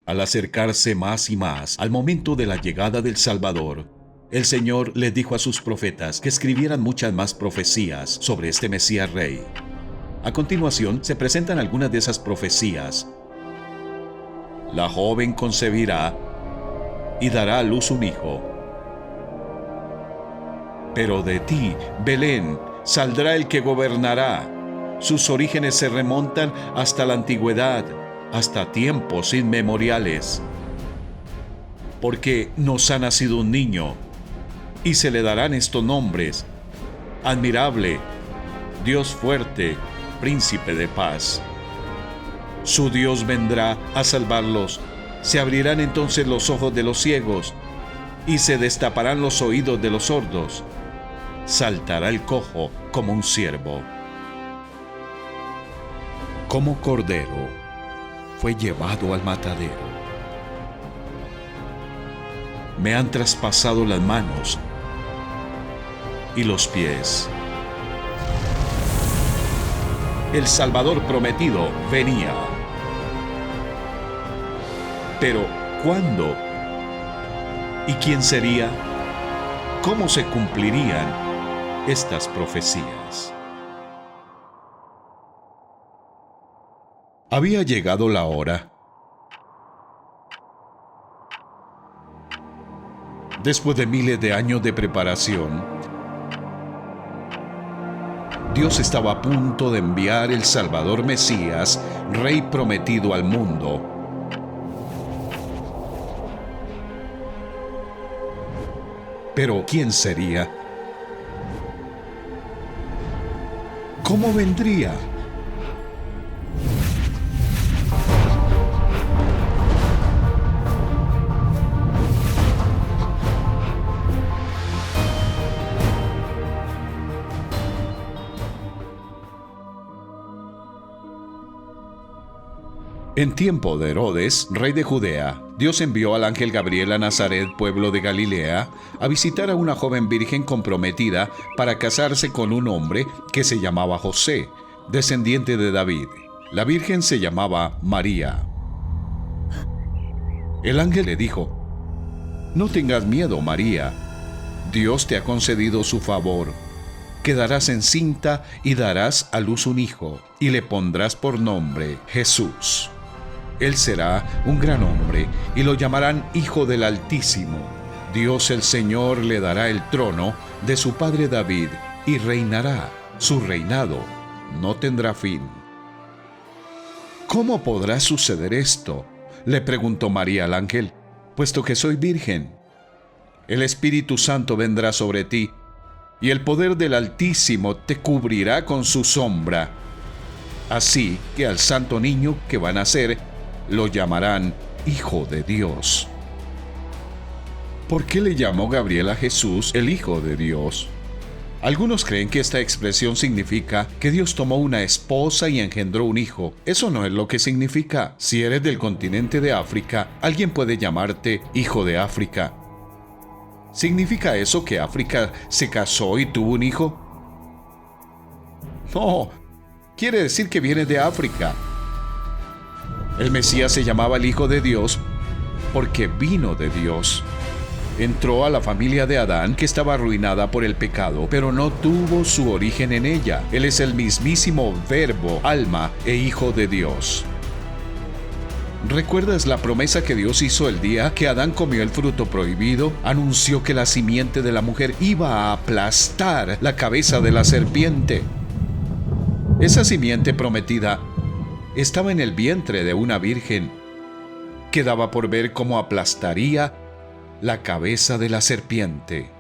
Al acercarse más y más al momento de la llegada del Salvador, el Señor les dijo a sus profetas que escribieran muchas más profecías sobre este Mesías Rey. A continuación se presentan algunas de esas profecías. La joven concebirá y dará a luz un hijo. Pero de ti, Belén, saldrá el que gobernará. Sus orígenes se remontan hasta la antigüedad, hasta tiempos inmemoriales. Porque nos ha nacido un niño, y se le darán estos nombres: Admirable, Dios fuerte, Príncipe de paz. Su Dios vendrá a salvarlos. Se abrirán entonces los ojos de los ciegos, y se destaparán los oídos de los sordos. Saltará el cojo como un ciervo. Como cordero fue llevado al matadero. Me han traspasado las manos y los pies. El Salvador prometido venía. Pero, ¿cuándo? ¿Y quién sería? ¿Cómo se cumplirían estas profecías? Había llegado la hora. Después de miles de años de preparación, Dios estaba a punto de enviar el Salvador Mesías, Rey prometido al mundo. Pero ¿quién sería? ¿Cómo vendría? En tiempo de Herodes, rey de Judea, Dios envió al ángel Gabriel a Nazaret, pueblo de Galilea, a visitar a una joven virgen comprometida para casarse con un hombre que se llamaba José, descendiente de David. La virgen se llamaba María. El ángel le dijo: No tengas miedo, María. Dios te ha concedido su favor. Quedarás encinta y darás a luz un hijo, y le pondrás por nombre Jesús. Él será un gran hombre, y lo llamarán Hijo del Altísimo. Dios el Señor le dará el trono de su padre David, y reinará. Su reinado no tendrá fin. ¿Cómo podrá suceder esto?, le preguntó María al ángel, puesto que soy virgen. El Espíritu Santo vendrá sobre ti, y el poder del Altísimo te cubrirá con su sombra. Así que al santo niño que va a nacer lo llamarán Hijo de Dios. ¿Por qué le llamó Gabriel a Jesús el Hijo de Dios? Algunos creen que esta expresión significa que Dios tomó una esposa y engendró un hijo. Eso no es lo que significa. Si eres del continente de África, alguien puede llamarte Hijo de África. ¿Significa eso que África se casó y tuvo un hijo? No, quiere decir que viene de África. El Mesías se llamaba el Hijo de Dios porque vino de Dios. Entró a la familia de Adán, que estaba arruinada por el pecado, pero no tuvo su origen en ella. Él es el mismísimo Verbo, alma e Hijo de Dios. ¿Recuerdas la promesa que Dios hizo el día que Adán comió el fruto prohibido? Anunció que la simiente de la mujer iba a aplastar la cabeza de la serpiente. Esa simiente prometida estaba en el vientre de una virgen. Quedaba por ver cómo aplastaría la cabeza de la serpiente.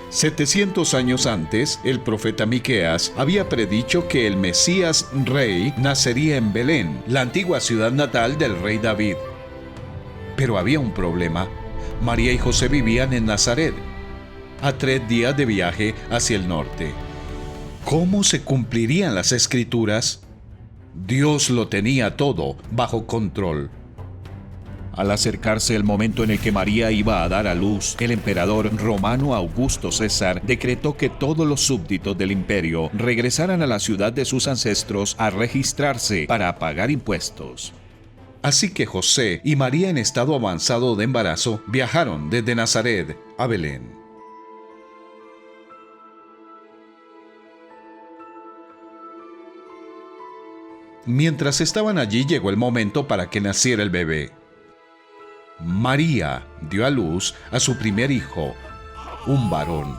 700 años antes, el profeta Miqueas había predicho que el Mesías rey nacería en Belén, la antigua ciudad natal del rey David. Pero había un problema. María y José vivían en Nazaret, a 3 días de viaje hacia el norte. ¿Cómo se cumplirían las Escrituras? Dios lo tenía todo bajo control. Al acercarse el momento en el que María iba a dar a luz, el emperador romano Augusto César decretó que todos los súbditos del imperio regresaran a la ciudad de sus ancestros a registrarse para pagar impuestos. Así que José y María, en estado avanzado de embarazo, viajaron desde Nazaret a Belén. Mientras estaban allí, llegó el momento para que naciera el bebé. María dio a luz a su primer hijo, un varón.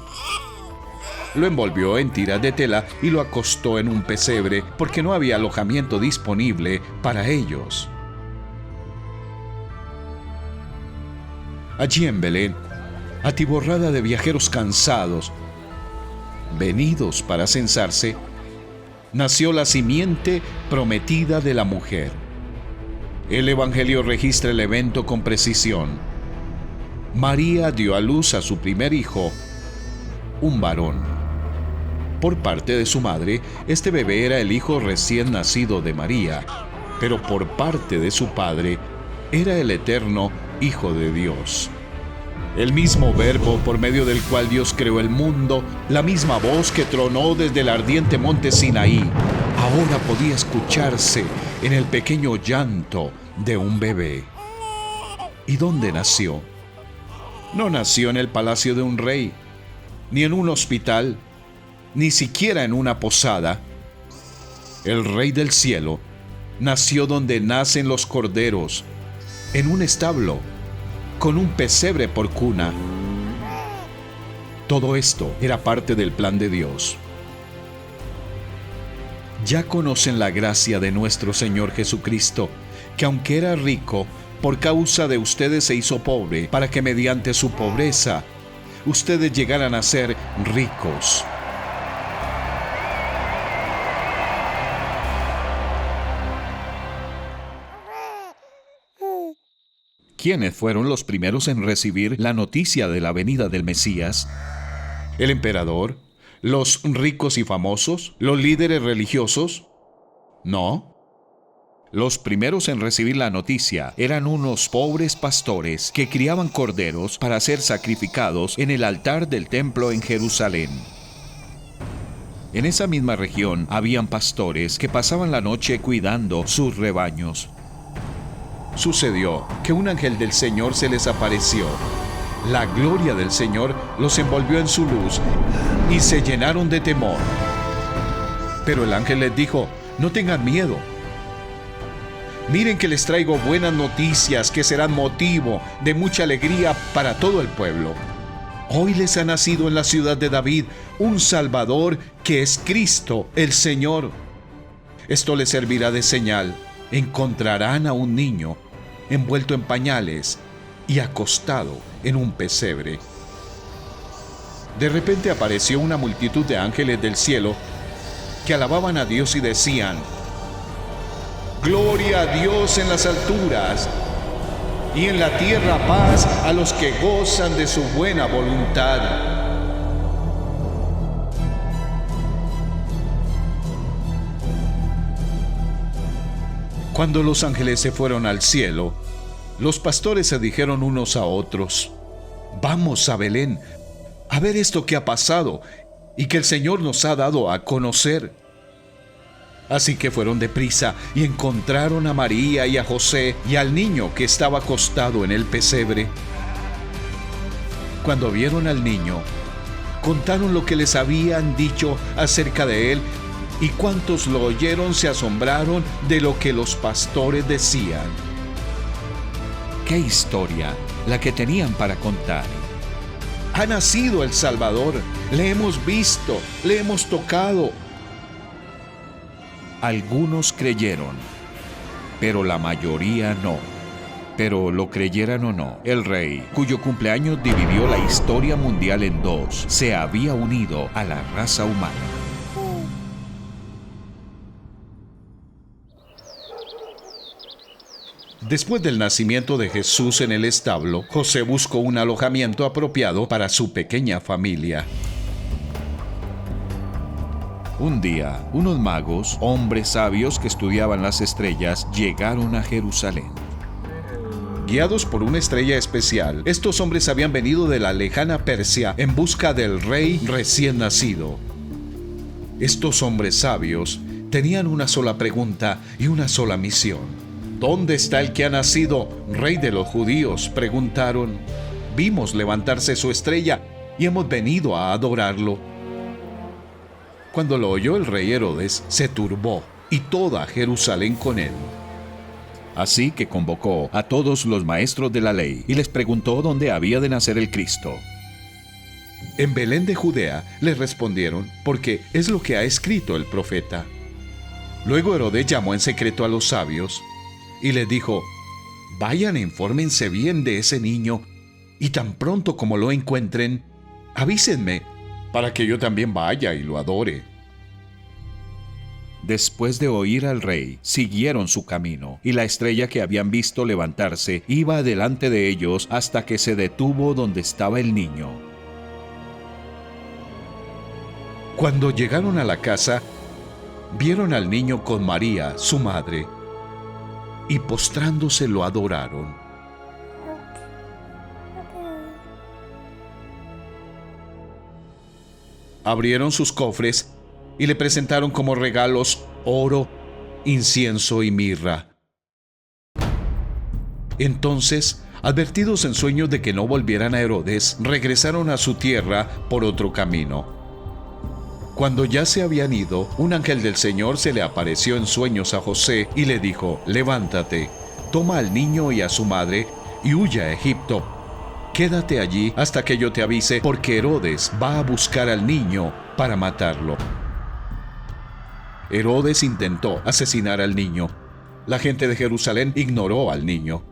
Lo envolvió en tiras de tela y lo acostó en un pesebre porque no había alojamiento disponible para ellos. Allí en Belén, atiborrada de viajeros cansados, venidos para censarse, nació la simiente prometida de la mujer. El Evangelio registra el evento con precisión. María dio a luz a su primer hijo, un varón. Por parte de su madre, este bebé era el hijo recién nacido de María, pero por parte de su padre, era el eterno Hijo de Dios. El mismo verbo por medio del cual Dios creó el mundo, la misma voz que tronó desde el ardiente monte Sinaí, ahora podía escucharse en el pequeño llanto de un bebé. ¿Y dónde nació? No nació en el palacio de un rey, ni en un hospital, ni siquiera en una posada. El Rey del Cielo nació donde nacen los corderos, en un establo, con un pesebre por cuna. Todo esto era parte del plan de Dios. Ya conocen la gracia de nuestro Señor Jesucristo, que aunque era rico, por causa de ustedes se hizo pobre, para que mediante su pobreza ustedes llegaran a ser ricos. ¿Quiénes fueron los primeros en recibir la noticia de la venida del Mesías? ¿El emperador? ¿Los ricos y famosos? ¿Los líderes religiosos? No. Los primeros en recibir la noticia eran unos pobres pastores que criaban corderos para ser sacrificados en el altar del templo en Jerusalén. En esa misma región habían pastores que pasaban la noche cuidando sus rebaños. Sucedió que un ángel del Señor se les apareció. La gloria del Señor los envolvió en su luz y se llenaron de temor. Pero el ángel les dijo: no tengan miedo. Miren que les traigo buenas noticias que serán motivo de mucha alegría para todo el pueblo. Hoy les ha nacido en la ciudad de David un Salvador que es Cristo, el Señor. Esto les servirá de señal. Encontrarán a un niño envuelto en pañales y acostado en un pesebre. De repente apareció una multitud de ángeles del cielo que alababan a Dios y decían: Gloria a Dios en las alturas, y en la tierra paz a los que gozan de su buena voluntad. Cuando los ángeles se fueron al cielo, los pastores se dijeron unos a otros: vamos a Belén a ver esto que ha pasado y que el Señor nos ha dado a conocer. Así que fueron deprisa y encontraron a María y a José y al niño que estaba acostado en el pesebre. Cuando vieron al niño, contaron lo que les habían dicho acerca de él y cuantos lo oyeron se asombraron de lo que los pastores decían. ¡Qué historia la que tenían para contar! Ha nacido el Salvador, le hemos visto, le hemos tocado. Algunos creyeron, pero la mayoría no. Pero lo creyeran o no, el rey, cuyo cumpleaños dividió la historia mundial en dos, se había unido a la raza humana. Después del nacimiento de Jesús en el establo, José buscó un alojamiento apropiado para su pequeña familia. Un día, unos magos, hombres sabios que estudiaban las estrellas, llegaron a Jerusalén. Guiados por una estrella especial, estos hombres habían venido de la lejana Persia en busca del rey recién nacido. Estos hombres sabios tenían una sola pregunta y una sola misión. ¿Dónde está el que ha nacido, rey de los judíos?, preguntaron. Vimos levantarse su estrella y hemos venido a adorarlo. Cuando lo oyó el rey Herodes, se turbó, y toda Jerusalén con él. Así que convocó a todos los maestros de la ley y les preguntó dónde había de nacer el Cristo. En Belén de Judea, les respondieron, porque es lo que ha escrito el profeta. Luego Herodes llamó en secreto a los sabios y les dijo: vayan e infórmense bien de ese niño, y tan pronto como lo encuentren, avísenme, para que yo también vaya y lo adore. Después de oír al rey, siguieron su camino, y la estrella que habían visto levantarse iba delante de ellos hasta que se detuvo donde estaba el niño. Cuando llegaron a la casa, vieron al niño con María, su madre, y postrándose lo adoraron. Abrieron sus cofres y le presentaron como regalos oro, incienso y mirra. Entonces, advertidos en sueños de que no volvieran a Herodes, regresaron a su tierra por otro camino. Cuando ya se habían ido, un ángel del Señor se le apareció en sueños a José y le dijo: levántate, toma al niño y a su madre y huye a Egipto. Quédate allí hasta que yo te avise, porque Herodes va a buscar al niño para matarlo. Herodes intentó asesinar al niño. La gente de Jerusalén ignoró al niño.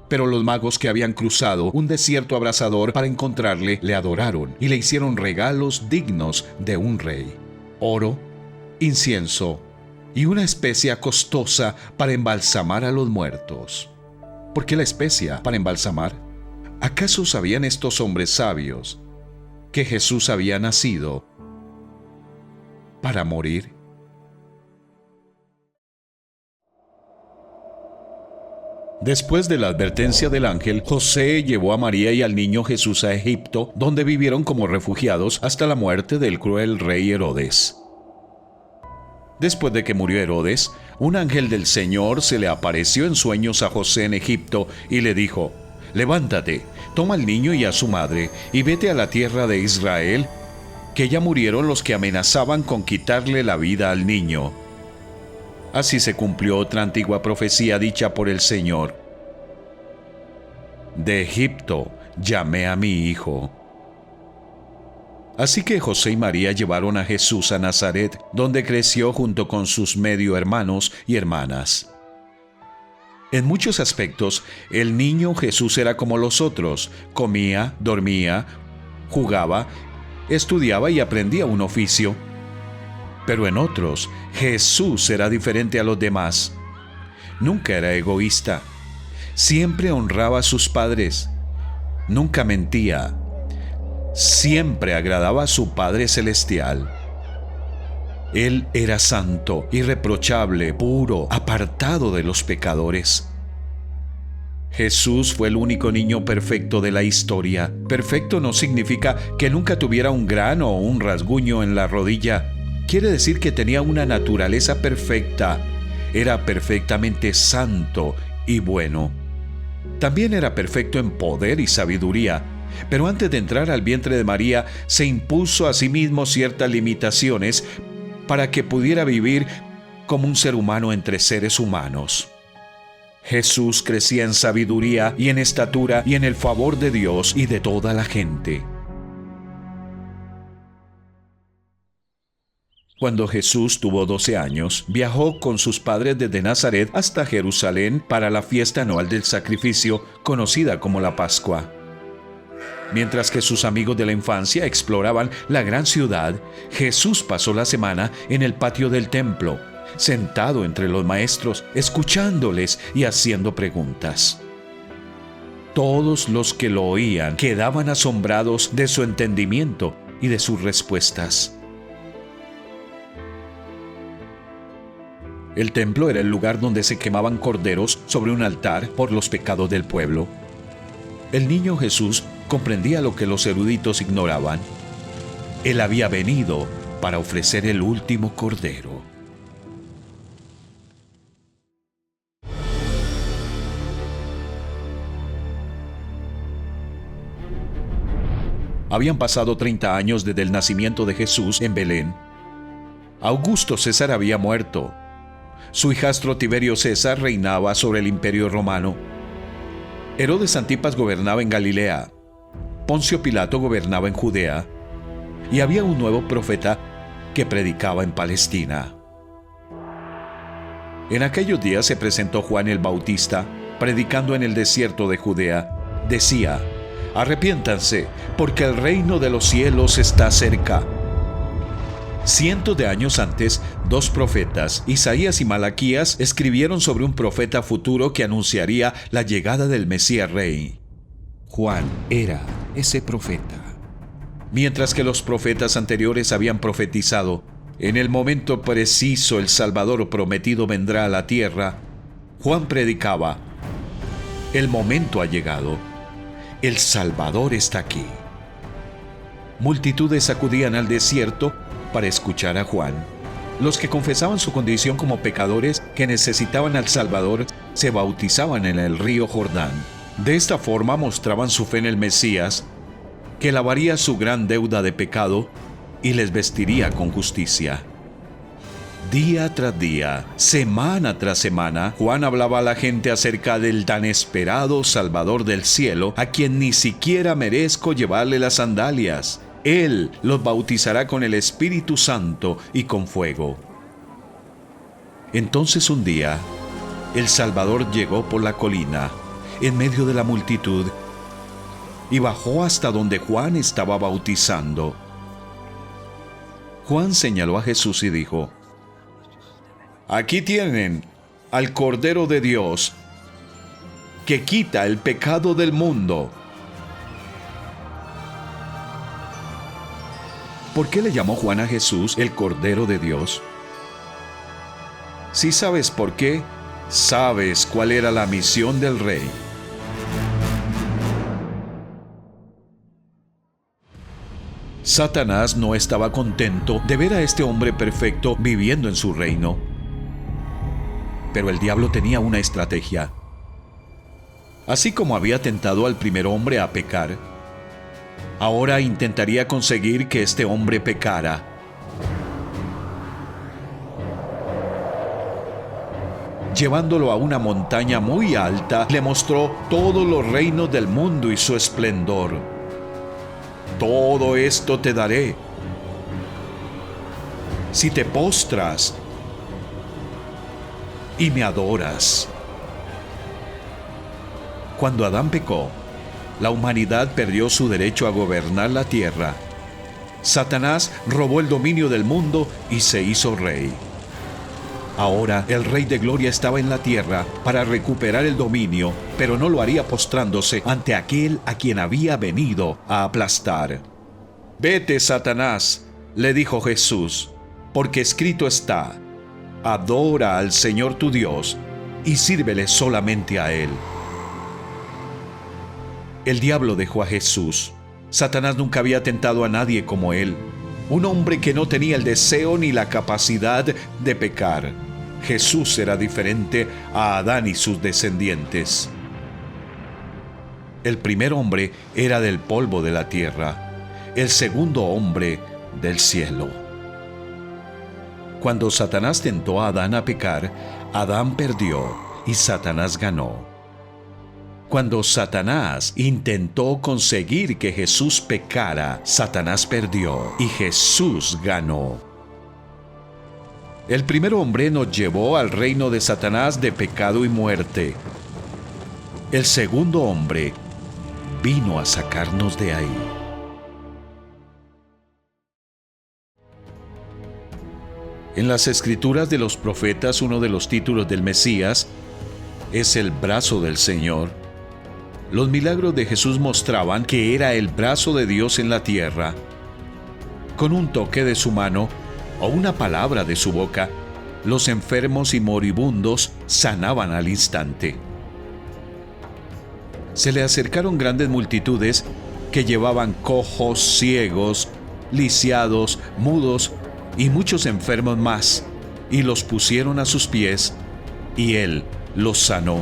Pero los magos que habían cruzado un desierto abrasador para encontrarle le adoraron y le hicieron regalos dignos de un rey: oro, incienso y una especia costosa para embalsamar a los muertos. ¿Por qué la especia para embalsamar? ¿Acaso sabían estos hombres sabios que Jesús había nacido para morir? Después de la advertencia del ángel, José llevó a María y al niño Jesús a Egipto, donde vivieron como refugiados hasta la muerte del cruel rey Herodes. Después de que murió Herodes, un ángel del Señor se le apareció en sueños a José en Egipto y le dijo: levántate, toma al niño y a su madre, y vete a la tierra de Israel, que ya murieron los que amenazaban con quitarle la vida al niño. Así se cumplió otra antigua profecía dicha por el Señor: de Egipto llamé a mi hijo. Así que José y María llevaron a Jesús a Nazaret, donde creció junto con sus medio hermanos y hermanas. En muchos aspectos, el niño Jesús era como los otros: comía, dormía, jugaba, estudiaba y aprendía un oficio. Pero en otros, Jesús era diferente a los demás. Nunca era egoísta. Siempre honraba a sus padres. Nunca mentía. Siempre agradaba a su Padre Celestial. Él era santo, irreprochable, puro, apartado de los pecadores. Jesús fue el único niño perfecto de la historia. Perfecto no significa que nunca tuviera un grano o un rasguño en la rodilla. Quiere decir que tenía una naturaleza perfecta. Era perfectamente santo y bueno. También era perfecto en poder y sabiduría. Pero antes de entrar al vientre de María, se impuso a sí mismo ciertas limitaciones para que pudiera vivir como un ser humano entre seres humanos. Jesús crecía en sabiduría y en estatura y en el favor de Dios y de toda la gente. Cuando Jesús tuvo 12 años, viajó con sus padres desde Nazaret hasta Jerusalén para la fiesta anual del sacrificio, conocida como la Pascua. Mientras que sus amigos de la infancia exploraban la gran ciudad, Jesús pasó la semana en el patio del templo, sentado entre los maestros, escuchándoles y haciendo preguntas. Todos los que lo oían quedaban asombrados de su entendimiento y de sus respuestas. El templo era el lugar donde se quemaban corderos sobre un altar por los pecados del pueblo. El niño Jesús comprendía lo que los eruditos ignoraban. Él había venido para ofrecer el último cordero. Habían pasado 30 años desde el nacimiento de Jesús en Belén. Augusto César había muerto. Su hijastro Tiberio César reinaba sobre el Imperio Romano. Herodes Antipas gobernaba en Galilea. Poncio Pilato gobernaba en Judea. Y había un nuevo profeta que predicaba en Palestina. En aquellos días se presentó Juan el Bautista, predicando en el desierto de Judea. Decía: «Arrepiéntanse, porque el reino de los cielos está cerca». Cientos de años antes, dos profetas, Isaías y Malaquías, escribieron sobre un profeta futuro que anunciaría la llegada del Mesías Rey. Juan era ese profeta. Mientras que los profetas anteriores habían profetizado, en el momento preciso el Salvador prometido vendrá a la tierra, Juan predicaba: «El momento ha llegado. El Salvador está aquí». Multitudes acudían al desierto para escuchar a Juan. Los que confesaban su condición como pecadores que necesitaban al Salvador se bautizaban en el río Jordán. De esta forma mostraban su fe en el Mesías, que lavaría su gran deuda de pecado y les vestiría con justicia. Día tras día, semana tras semana, Juan hablaba a la gente acerca del tan esperado Salvador del cielo, a quien ni siquiera merezco llevarle las sandalias. Él los bautizará con el Espíritu Santo y con fuego. Entonces un día, el Salvador llegó por la colina, en medio de la multitud, y bajó hasta donde Juan estaba bautizando. Juan señaló a Jesús y dijo: «Aquí tienen al Cordero de Dios, que quita el pecado del mundo». ¿Por qué le llamó Juan a Jesús el Cordero de Dios? Si sabes por qué, sabes cuál era la misión del Rey. Satanás no estaba contento de ver a este hombre perfecto viviendo en su reino. Pero el diablo tenía una estrategia. Así como había tentado al primer hombre a pecar, ahora intentaría conseguir que este hombre pecara. Llevándolo a una montaña muy alta, le mostró todos los reinos del mundo y su esplendor. «Todo esto te daré si te postras y me adoras». Cuando Adán pecó, la humanidad perdió su derecho a gobernar la tierra. Satanás robó el dominio del mundo y se hizo rey. Ahora el Rey de Gloria estaba en la tierra para recuperar el dominio, pero no lo haría postrándose ante aquel a quien había venido a aplastar. «Vete, Satanás», le dijo Jesús, «porque escrito está: adora al Señor tu Dios y sírvele solamente a Él». El diablo dejó a Jesús. Satanás nunca había tentado a nadie como él, un hombre que no tenía el deseo ni la capacidad de pecar. Jesús era diferente a Adán y sus descendientes. El primer hombre era del polvo de la tierra, el segundo hombre del cielo. Cuando Satanás tentó a Adán a pecar, Adán perdió y Satanás ganó. Cuando Satanás intentó conseguir que Jesús pecara, Satanás perdió y Jesús ganó. El primer hombre nos llevó al reino de Satanás de pecado y muerte. El segundo hombre vino a sacarnos de ahí. En las escrituras de los profetas, uno de los títulos del Mesías es el brazo del Señor. Los milagros de Jesús mostraban que era el brazo de Dios en la tierra. Con un toque de su mano o una palabra de su boca, los enfermos y moribundos sanaban al instante. Se le acercaron grandes multitudes que llevaban cojos, ciegos, lisiados, mudos y muchos enfermos más, y los pusieron a sus pies, y él los sanó.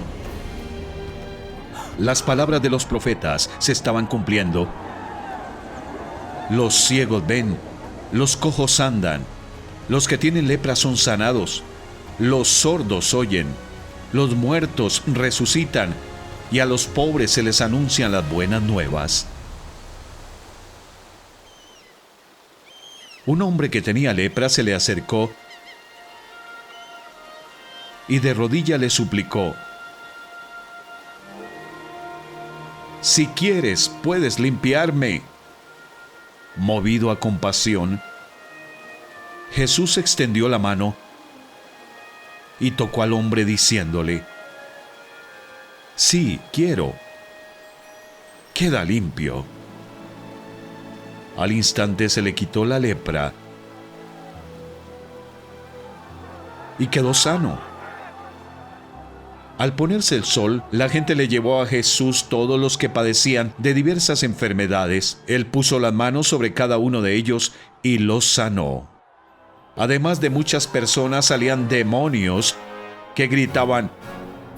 Las palabras de los profetas se estaban cumpliendo. Los ciegos ven, los cojos andan, los que tienen lepra son sanados, los sordos oyen, los muertos resucitan, y a los pobres se les anuncian las buenas nuevas. Un hombre que tenía lepra se le acercó y de rodillas le suplicó: «Si quieres, puedes limpiarme». Movido a compasión, Jesús extendió la mano y tocó al hombre diciéndole: «Sí, quiero. Queda limpio». Al instante se le quitó la lepra y quedó sano. Al ponerse el sol, la gente le llevó a Jesús todos los que padecían de diversas enfermedades. Él puso las manos sobre cada uno de ellos y los sanó. Además de muchas personas salían demonios que gritaban: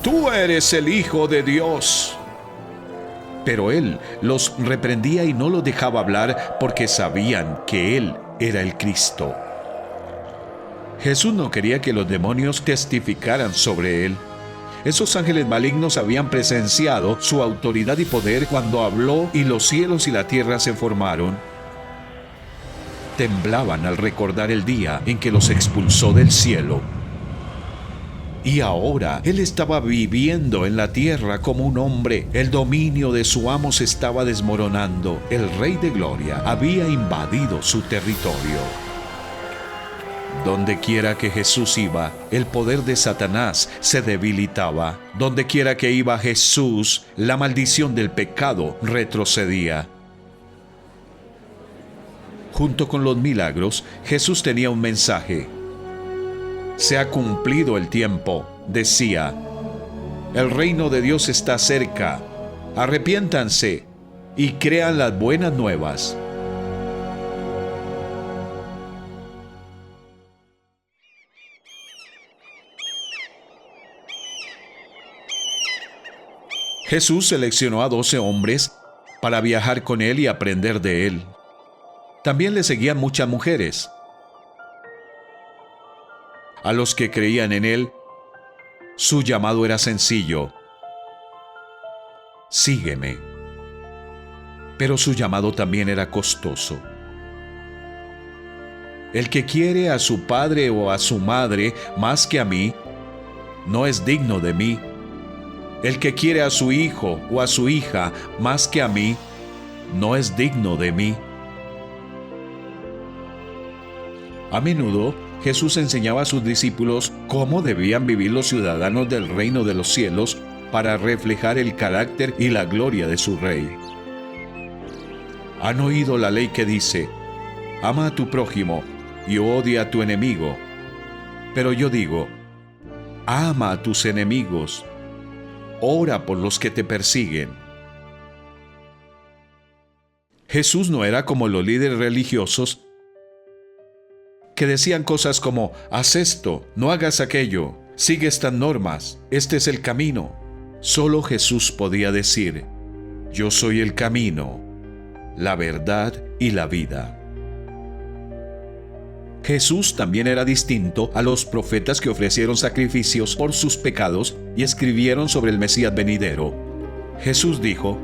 «¡Tú eres el Hijo de Dios!». Pero él los reprendía y no los dejaba hablar porque sabían que él era el Cristo. Jesús no quería que los demonios testificaran sobre él. Esos ángeles malignos habían presenciado su autoridad y poder cuando habló y los cielos y la tierra se formaron. Temblaban al recordar el día en que los expulsó del cielo. Y ahora él estaba viviendo en la tierra como un hombre. El dominio de su amo se estaba desmoronando. El Rey de Gloria había invadido su territorio. Donde quiera que Jesús iba, el poder de Satanás se debilitaba. Donde quiera que iba Jesús, la maldición del pecado retrocedía. Junto con los milagros, Jesús tenía un mensaje. Se ha cumplido el tiempo, decía. El reino de Dios está cerca. Arrepiéntanse y crean las buenas nuevas. Jesús seleccionó a 12 hombres para viajar con él y aprender de él. También le seguían muchas mujeres. A los que creían en él, su llamado era sencillo: sígueme. Pero su llamado también era costoso. El que quiere a su padre o a su madre más que a mí, no es digno de mí. El que quiere a su hijo o a su hija más que a mí, no es digno de mí. A menudo, Jesús enseñaba a sus discípulos cómo debían vivir los ciudadanos del reino de los cielos para reflejar el carácter y la gloria de su Rey. Han oído la ley que dice: ama a tu prójimo y odia a tu enemigo. Pero yo digo: ama a tus enemigos, ora por los que te persiguen. Jesús no era como los líderes religiosos que decían cosas como: haz esto, no hagas aquello, sigue estas normas, este es el camino. Solo Jesús podía decir: yo soy el camino, la verdad y la vida. Jesús también era distinto a los profetas que ofrecieron sacrificios por sus pecados y escribieron sobre el Mesías venidero. Jesús dijo: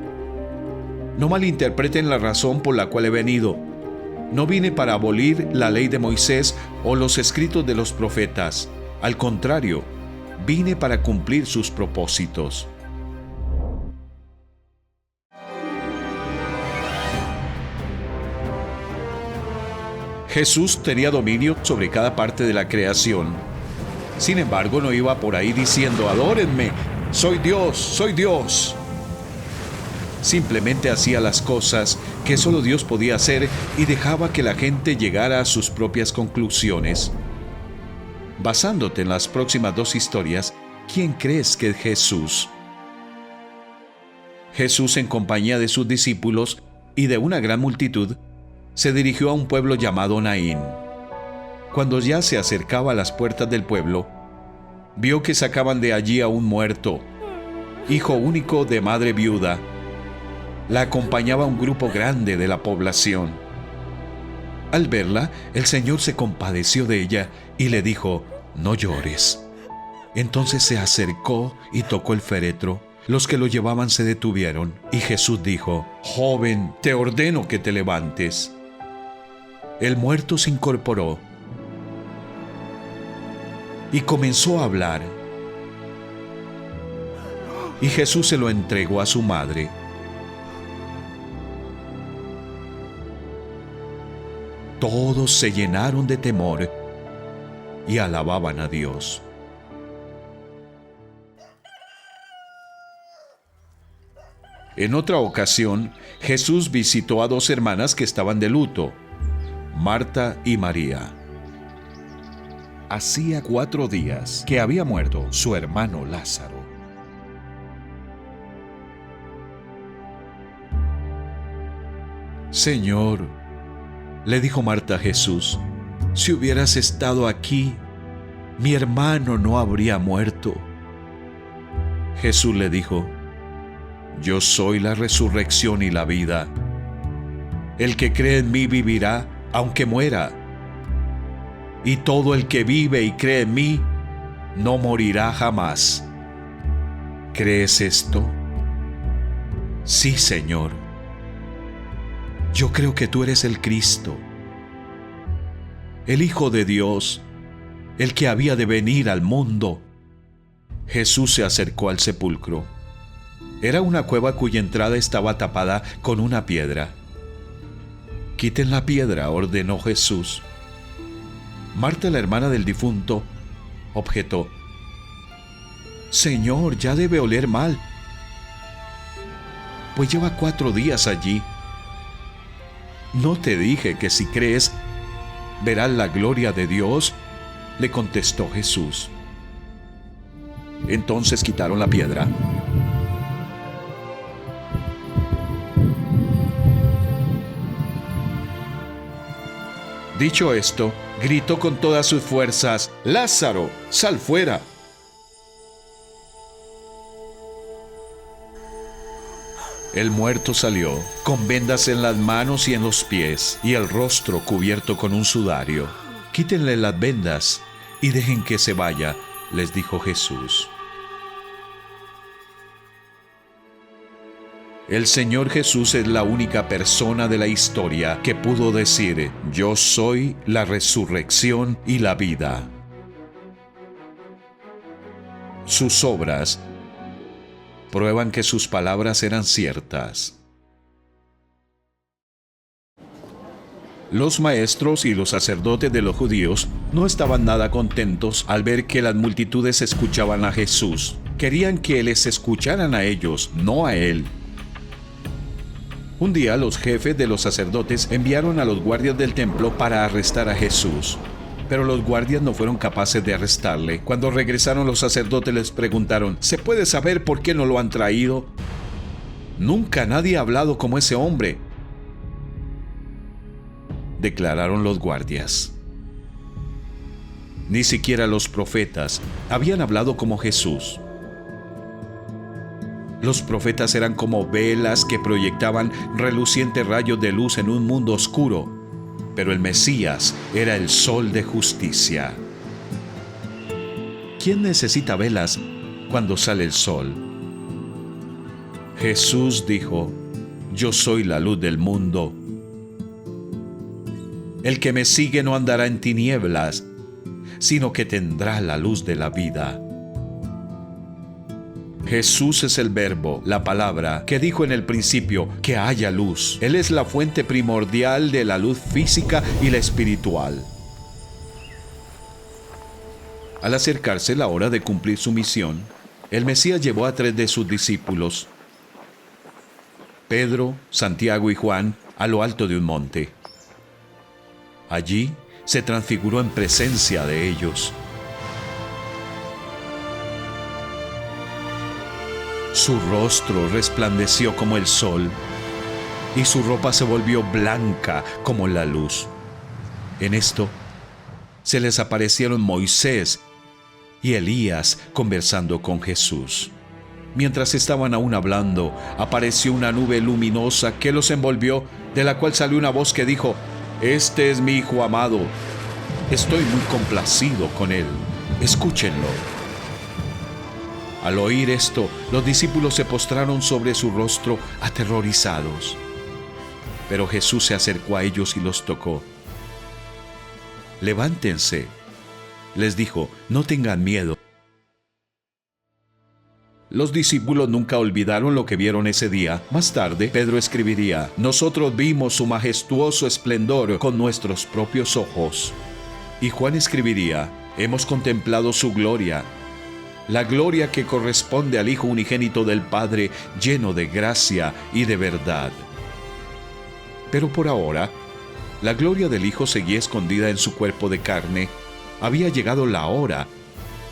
«No malinterpreten la razón por la cual he venido. No vine para abolir la ley de Moisés o los escritos de los profetas. Al contrario, vine para cumplir sus propósitos». Jesús tenía dominio sobre cada parte de la creación. Sin embargo, no iba por ahí diciendo: «Adórenme, soy Dios, soy Dios». Simplemente hacía las cosas que solo Dios podía hacer y dejaba que la gente llegara a sus propias conclusiones. Basándote en las próximas dos historias, ¿quién crees que es Jesús? Jesús, en compañía de sus discípulos y de una gran multitud, se dirigió a un pueblo llamado Naín. Cuando ya se acercaba a las puertas del pueblo, vio que sacaban de allí a un muerto, hijo único de madre viuda. La acompañaba un grupo grande de la población. Al verla, el Señor se compadeció de ella y le dijo: «No llores». Entonces se acercó y tocó el féretro. Los que lo llevaban se detuvieron y Jesús dijo: «Joven, te ordeno que te levantes». El muerto se incorporó y comenzó a hablar. Y Jesús se lo entregó a su madre. Todos se llenaron de temor y alababan a Dios. En otra ocasión, Jesús visitó a dos hermanas que estaban de luto, Marta y María. Hacía 4 días que había muerto su hermano Lázaro. «Señor», le dijo Marta a Jesús, «si hubieras estado aquí, mi hermano no habría muerto». Jesús le dijo: «Yo soy la resurrección y la vida. El que cree en mí vivirá, aunque muera. Y todo el que vive y cree en mí, no morirá jamás». ¿Crees esto? «Sí, Señor. Yo creo que tú eres el Cristo, el Hijo de Dios, el que había de venir al mundo». Jesús se acercó al sepulcro. Era una cueva cuya entrada estaba tapada con una piedra. «Quiten la piedra», ordenó Jesús. Marta, la hermana del difunto, objetó: «Señor, ya debe oler mal, pues lleva 4 días allí». «¿No te dije que si crees, verás la gloria de Dios?», le contestó Jesús. Entonces quitaron la piedra. Dicho esto, gritó con todas sus fuerzas: «Lázaro, sal fuera». El muerto salió, con vendas en las manos y en los pies, y el rostro cubierto con un sudario. «Quítenle las vendas y dejen que se vaya», les dijo Jesús. El Señor Jesús es la única persona de la historia que pudo decir: «Yo soy la resurrección y la vida». Sus obras prueban que sus palabras eran ciertas. Los maestros y los sacerdotes de los judíos no estaban nada contentos al ver que las multitudes escuchaban a Jesús. Querían que les escucharan a ellos, no a él. Un día los jefes de los sacerdotes enviaron a los guardias del templo para arrestar a Jesús. Pero los guardias no fueron capaces de arrestarle. Cuando regresaron, los sacerdotes les preguntaron: «¿Se puede saber por qué no lo han traído? Nunca nadie ha hablado como ese hombre», declararon los guardias. Ni siquiera los profetas habían hablado como Jesús. Los profetas eran como velas que proyectaban relucientes rayos de luz en un mundo oscuro, pero el Mesías era el sol de justicia. ¿Quién necesita velas cuando sale el sol? Jesús dijo: yo soy la luz del mundo. El que me sigue no andará en tinieblas, sino que tendrá la luz de la vida. Jesús es el Verbo, la palabra, que dijo en el principio que haya luz. Él es la fuente primordial de la luz física y la espiritual. Al acercarse la hora de cumplir su misión, el Mesías llevó a 3 de sus discípulos, Pedro, Santiago y Juan, a lo alto de un monte. Allí se transfiguró en presencia de ellos. Su rostro resplandeció como el sol, y su ropa se volvió blanca como la luz. En esto se les aparecieron Moisés y Elías conversando con Jesús. Mientras estaban aún hablando, apareció una nube luminosa que los envolvió, de la cual salió una voz que dijo: este es mi Hijo amado, estoy muy complacido con él, escúchenlo. Al oír esto, los discípulos se postraron sobre su rostro aterrorizados. Pero Jesús se acercó a ellos y los tocó. Levántense, les dijo, no tengan miedo. Los discípulos nunca olvidaron lo que vieron ese día. Más tarde, Pedro escribiría: nosotros vimos su majestuoso esplendor con nuestros propios ojos. Y Juan escribiría: hemos contemplado su gloria, la gloria que corresponde al Hijo unigénito del Padre, lleno de gracia y de verdad. Pero por ahora, la gloria del Hijo seguía escondida en su cuerpo de carne. Había llegado la hora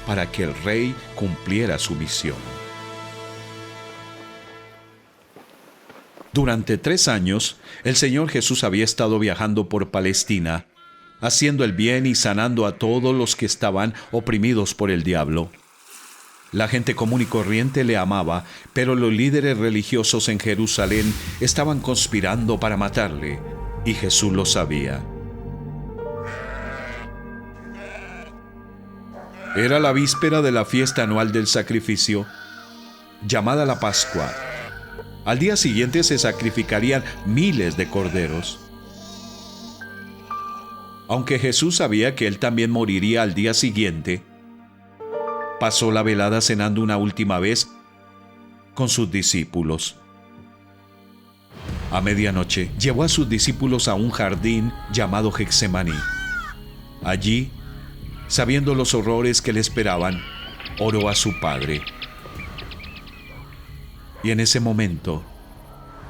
para que el Rey cumpliera su misión. Durante 3 años, el Señor Jesús había estado viajando por Palestina, haciendo el bien y sanando a todos los que estaban oprimidos por el diablo. La gente común y corriente le amaba, pero los líderes religiosos en Jerusalén estaban conspirando para matarle, y Jesús lo sabía. Era la víspera de la fiesta anual del sacrificio, llamada la Pascua. Al día siguiente se sacrificarían miles de corderos. Aunque Jesús sabía que él también moriría al día siguiente, pasó la velada cenando una última vez con sus discípulos. A medianoche llevó a sus discípulos a un jardín llamado Getsemaní. Allí, sabiendo los horrores que le esperaban, oró a su Padre. Y en ese momento,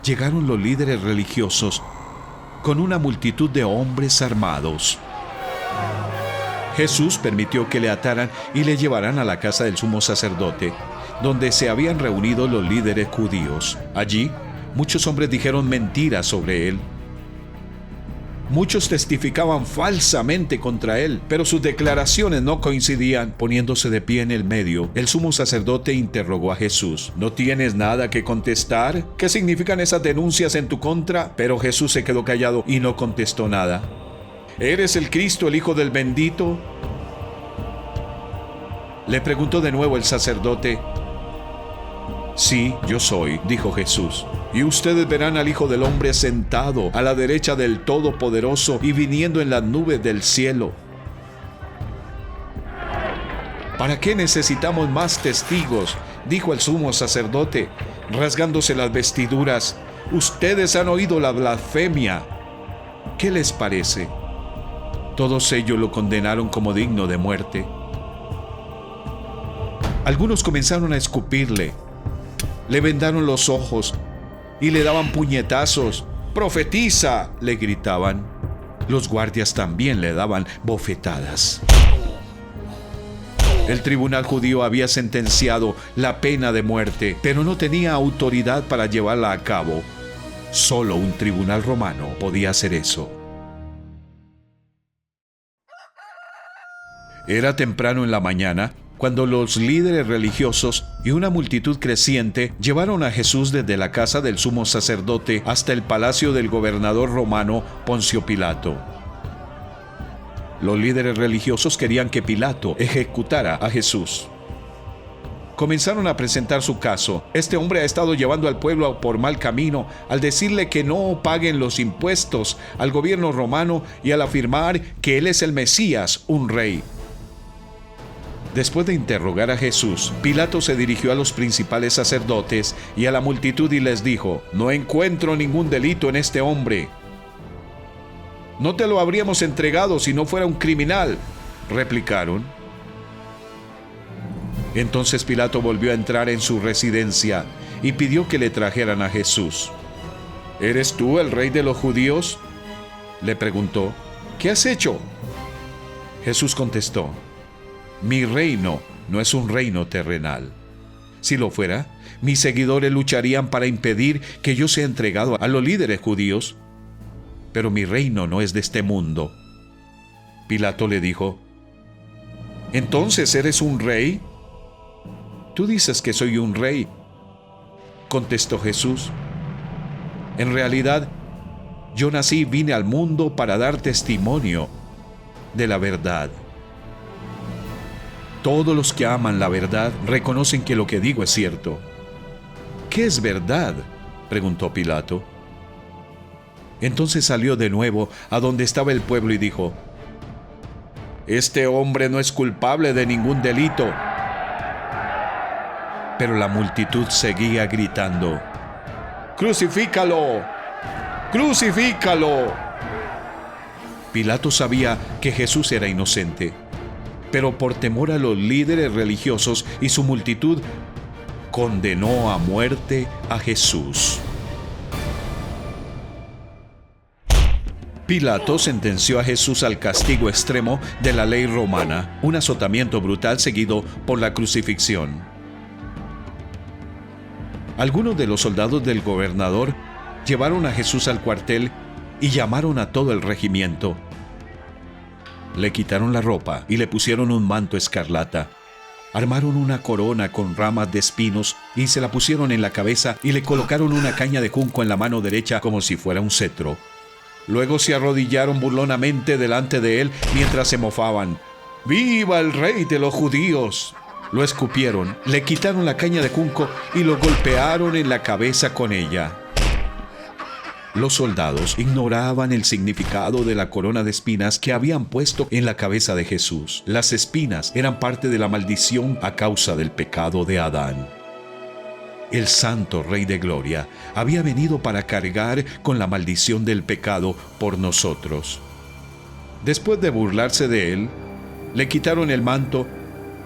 llegaron los líderes religiosos con una multitud de hombres armados. Jesús permitió que le ataran y le llevaran a la casa del sumo sacerdote, donde se habían reunido los líderes judíos. Allí, muchos hombres dijeron mentiras sobre él. Muchos testificaban falsamente contra él, pero sus declaraciones no coincidían. Poniéndose de pie en el medio, el sumo sacerdote interrogó a Jesús: ¿no tienes nada que contestar? ¿Qué significan esas denuncias en tu contra? Pero Jesús se quedó callado y no contestó nada. ¿Eres el Cristo, el Hijo del Bendito?, le preguntó de nuevo el sacerdote. Sí, yo soy, dijo Jesús. Y ustedes verán al Hijo del Hombre sentado a la derecha del Todopoderoso y viniendo en las nubes del cielo. ¿Para qué necesitamos más testigos?, dijo el sumo sacerdote, rasgándose las vestiduras. Ustedes han oído la blasfemia. ¿Qué les parece? Todos ellos lo condenaron como digno de muerte. Algunos comenzaron a escupirle, le vendaron los ojos y le daban puñetazos. ¡Profetiza!, le gritaban. Los guardias también le daban bofetadas. El tribunal judío había sentenciado la pena de muerte, pero no tenía autoridad para llevarla a cabo. Solo un tribunal romano podía hacer eso. Era temprano en la mañana cuando los líderes religiosos y una multitud creciente llevaron a Jesús desde la casa del sumo sacerdote hasta el palacio del gobernador romano Poncio Pilato. Los líderes religiosos querían que Pilato ejecutara a Jesús. Comenzaron a presentar su caso. Este hombre ha estado llevando al pueblo por mal camino al decirle que no paguen los impuestos al gobierno romano y al afirmar que él es el Mesías, un rey. Después de interrogar a Jesús, Pilato se dirigió a los principales sacerdotes y a la multitud y les dijo: «No encuentro ningún delito en este hombre. No te lo habríamos entregado si no fuera un criminal», replicaron. Entonces Pilato volvió a entrar en su residencia y pidió que le trajeran a Jesús. «¿Eres tú el rey de los judíos?», le preguntó. «¿Qué has hecho?». Jesús contestó: «Mi reino no es un reino terrenal. Si lo fuera, mis seguidores lucharían para impedir que yo sea entregado a los líderes judíos. Pero mi reino no es de este mundo». Pilato le dijo: «¿Entonces eres un rey?». «Tú dices que soy un rey», contestó Jesús. «En realidad, yo nací y vine al mundo para dar testimonio de la verdad. Todos los que aman la verdad reconocen que lo que digo es cierto». «¿Qué es verdad?», preguntó Pilato. Entonces salió de nuevo a donde estaba el pueblo y dijo: «Este hombre no es culpable de ningún delito». Pero la multitud seguía gritando: «¡Crucifícalo! ¡Crucifícalo!». Pilato sabía que Jesús era inocente, pero por temor a los líderes religiosos y su multitud, condenó a muerte a Jesús. Pilato sentenció a Jesús al castigo extremo de la ley romana, un azotamiento brutal seguido por la crucifixión. Algunos de los soldados del gobernador llevaron a Jesús al cuartel y llamaron a todo el regimiento. Le quitaron la ropa y le pusieron un manto escarlata. Armaron una corona con ramas de espinos y se la pusieron en la cabeza y le colocaron una caña de junco en la mano derecha como si fuera un cetro. Luego se arrodillaron burlonamente delante de él mientras se mofaban: «¡Viva el rey de los judíos!». Lo escupieron, le quitaron la caña de junco y lo golpearon en la cabeza con ella. Los soldados ignoraban el significado de la corona de espinas que habían puesto en la cabeza de Jesús. Las espinas eran parte de la maldición a causa del pecado de Adán. El Santo Rey de Gloria había venido para cargar con la maldición del pecado por nosotros. Después de burlarse de él, le quitaron el manto,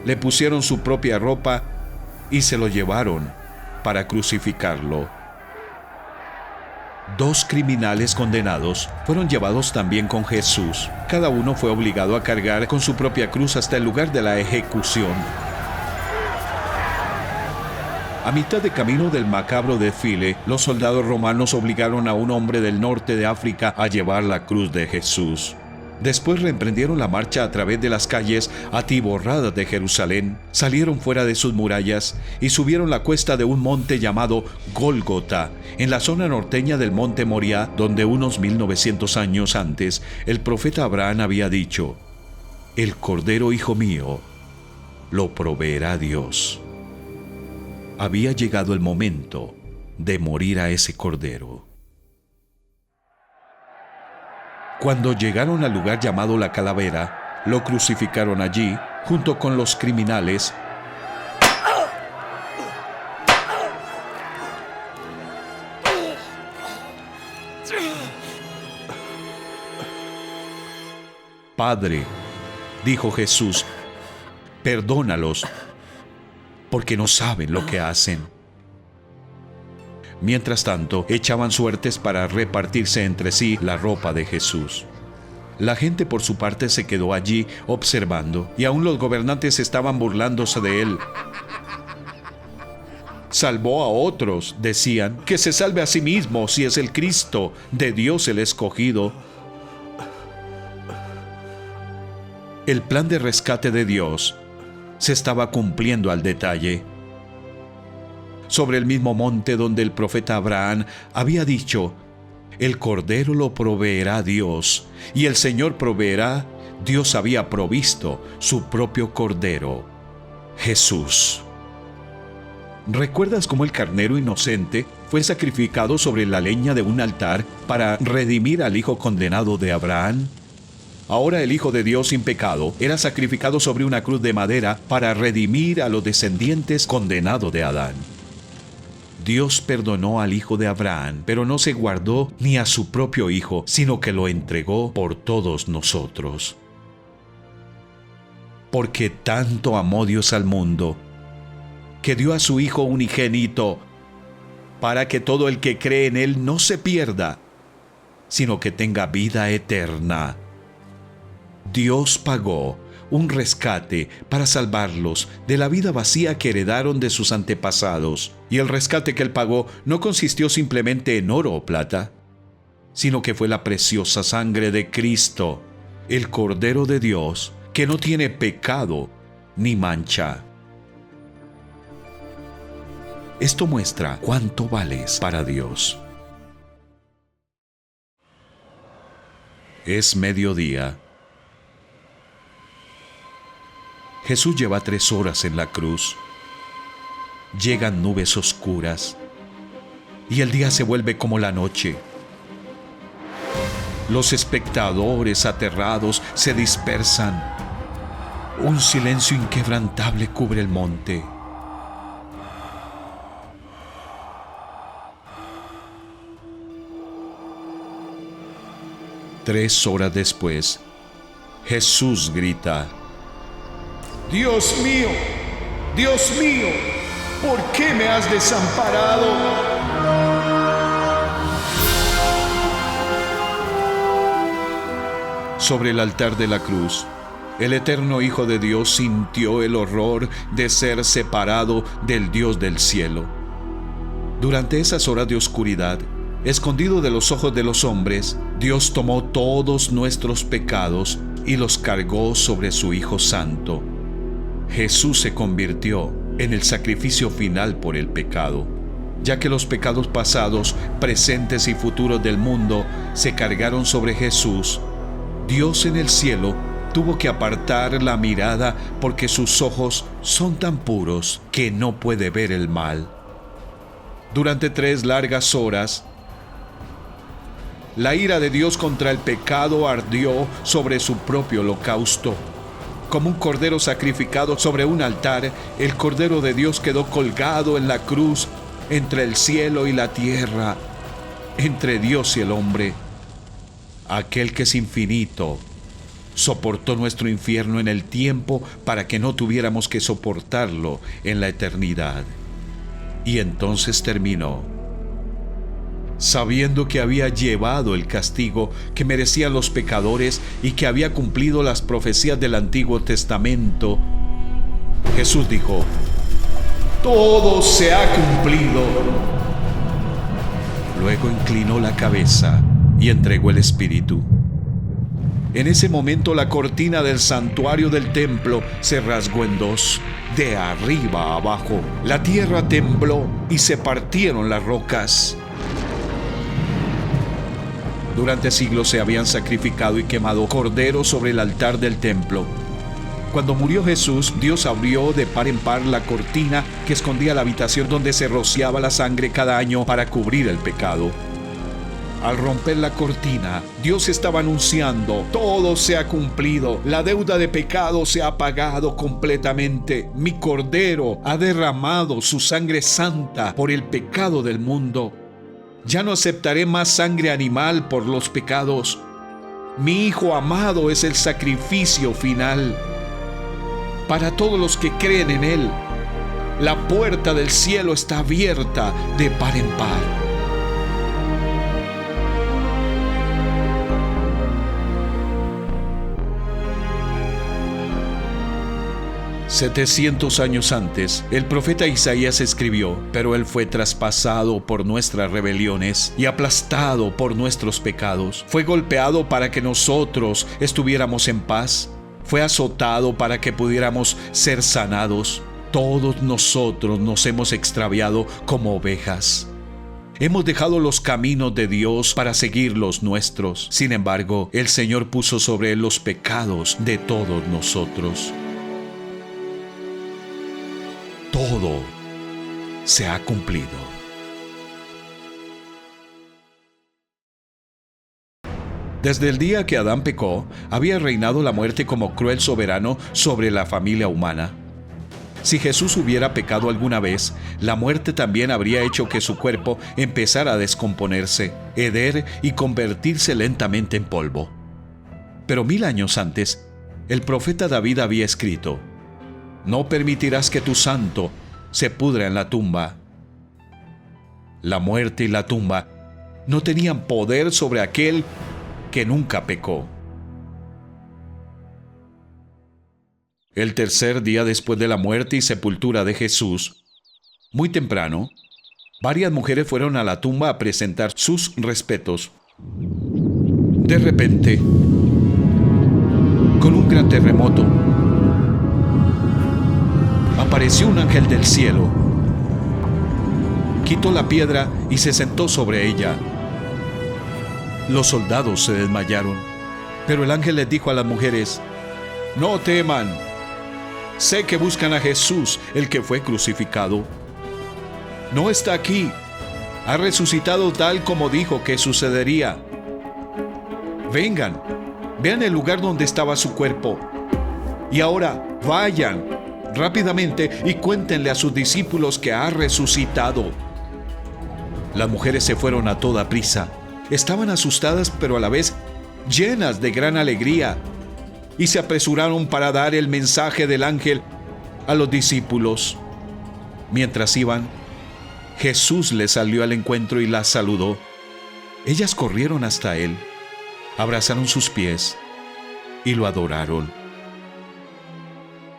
le pusieron su propia ropa y se lo llevaron para crucificarlo. 2 criminales condenados fueron llevados también con Jesús. Cada uno fue obligado a cargar con su propia cruz hasta el lugar de la ejecución. A mitad de camino del macabro desfile, los soldados romanos obligaron a un hombre del norte de África a llevar la cruz de Jesús. Después reemprendieron la marcha a través de las calles atiborradas de Jerusalén, salieron fuera de sus murallas y subieron la cuesta de un monte llamado Gólgota, en la zona norteña del monte Moriah, donde unos 1900 años antes el profeta Abraham había dicho: «El cordero hijo mío lo proveerá Dios». Había llegado el momento de morir a ese cordero. Cuando llegaron al lugar llamado La Calavera, lo crucificaron allí, junto con los criminales. «Padre», dijo Jesús, «perdónalos, porque no saben lo que hacen». Mientras tanto, echaban suertes para repartirse entre sí la ropa de Jesús. La gente por su parte se quedó allí observando, y aún los gobernantes estaban burlándose de él. «Salvó a otros», decían, «que se salve a sí mismo si es el Cristo de Dios el escogido». El plan de rescate de Dios se estaba cumpliendo al detalle. Sobre el mismo monte donde el profeta Abraham había dicho: «El cordero lo proveerá Dios, y el Señor proveerá Dios había provisto su propio Cordero, Jesús. ¿Recuerdas cómo el carnero inocente fue sacrificado sobre la leña de un altar para redimir al hijo condenado de Abraham? Ahora el Hijo de Dios sin pecado era sacrificado sobre una cruz de madera para redimir a los descendientes condenados de Adán. Dios perdonó al hijo de Abraham, pero no se guardó ni a su propio hijo, sino que lo entregó por todos nosotros. Porque tanto amó Dios al mundo, que dio a su Hijo unigénito, para que todo el que cree en Él no se pierda, sino que tenga vida eterna. Dios pagó un rescate para salvarlos de la vida vacía que heredaron de sus antepasados. Y el rescate que Él pagó no consistió simplemente en oro o plata, sino que fue la preciosa sangre de Cristo, el Cordero de Dios, que no tiene pecado ni mancha. Esto muestra cuánto vales para Dios. Es mediodía. Jesús lleva 3 horas en la cruz. Llegan nubes oscuras y el día se vuelve como la noche. Los espectadores aterrados se dispersan. Un silencio inquebrantable cubre el monte. Tres horas después, Jesús grita: Dios mío, ¿por qué me has desamparado? Sobre el altar de la cruz, el eterno Hijo de Dios sintió el horror de ser separado del Dios del cielo. Durante esas horas de oscuridad, escondido de los ojos de los hombres, Dios tomó todos nuestros pecados y los cargó sobre su Hijo Santo. Jesús se convirtió en el sacrificio final por el pecado, ya que los pecados pasados, presentes y futuros del mundo se cargaron sobre Jesús. Dios en el cielo tuvo que apartar la mirada porque sus ojos son tan puros que no puede ver el mal. Durante 3 largas horas, la ira de Dios contra el pecado ardió sobre su propio holocausto. Como un cordero sacrificado sobre un altar, el Cordero de Dios quedó colgado en la cruz entre el cielo y la tierra, entre Dios y el hombre. Aquel que es infinito soportó nuestro infierno en el tiempo para que no tuviéramos que soportarlo en la eternidad. Y entonces terminó. Sabiendo que había llevado el castigo que merecían los pecadores y que había cumplido las profecías del Antiguo Testamento, Jesús dijo: todo se ha cumplido. Luego inclinó la cabeza y entregó el Espíritu. En ese momento la cortina del santuario del templo se rasgó en 2, de arriba a abajo. La tierra tembló y se partieron las rocas. Durante siglos se habían sacrificado y quemado corderos sobre el altar del templo. Cuando murió Jesús, Dios abrió de par en par la cortina que escondía la habitación donde se rociaba la sangre cada año para cubrir el pecado. Al romper la cortina, Dios estaba anunciando: todo se ha cumplido, la deuda de pecado se ha pagado completamente. Mi Cordero ha derramado su sangre santa por el pecado del mundo. Ya no aceptaré más sangre animal por los pecados. Mi Hijo amado es el sacrificio final. Para todos los que creen en Él, la puerta del cielo está abierta de par en par. «700 años antes, el profeta Isaías escribió: pero Él fue traspasado por nuestras rebeliones y aplastado por nuestros pecados. Fue golpeado para que nosotros estuviéramos en paz. Fue azotado para que pudiéramos ser sanados. Todos nosotros nos hemos extraviado como ovejas. Hemos dejado los caminos de Dios para seguir los nuestros. Sin embargo, el Señor puso sobre él los pecados de todos nosotros. Todo se ha cumplido. Desde el día que Adán pecó, había reinado la muerte como cruel soberano sobre la familia humana. Si Jesús hubiera pecado alguna vez, la muerte también habría hecho que su cuerpo empezara a descomponerse, heder y convertirse lentamente en polvo. Pero 1000 años antes, el profeta David había escrito: «No permitirás que tu santo se pudra en la tumba». La muerte y la tumba no tenían poder sobre aquel que nunca pecó. El tercer día después de la muerte y sepultura de Jesús, muy temprano, varias mujeres fueron a la tumba a presentar sus respetos. De repente, con un gran terremoto, apareció un ángel del cielo, quitó la piedra y se sentó sobre ella. Los soldados se desmayaron, pero el ángel les dijo a las mujeres: «No teman. Sé que buscan a Jesús, el que fue crucificado. No está aquí. Ha resucitado tal como dijo que sucedería. Vengan, vean el lugar donde estaba su cuerpo. Y ahora vayan rápidamente y cuéntenle a sus discípulos que ha resucitado». Las mujeres se fueron a toda prisa. Estaban asustadas, pero a la vez llenas de gran alegría, y se apresuraron para dar el mensaje del ángel a los discípulos. Mientras iban, Jesús les salió al encuentro y las saludó. Ellas corrieron hasta él, abrazaron sus pies y lo adoraron.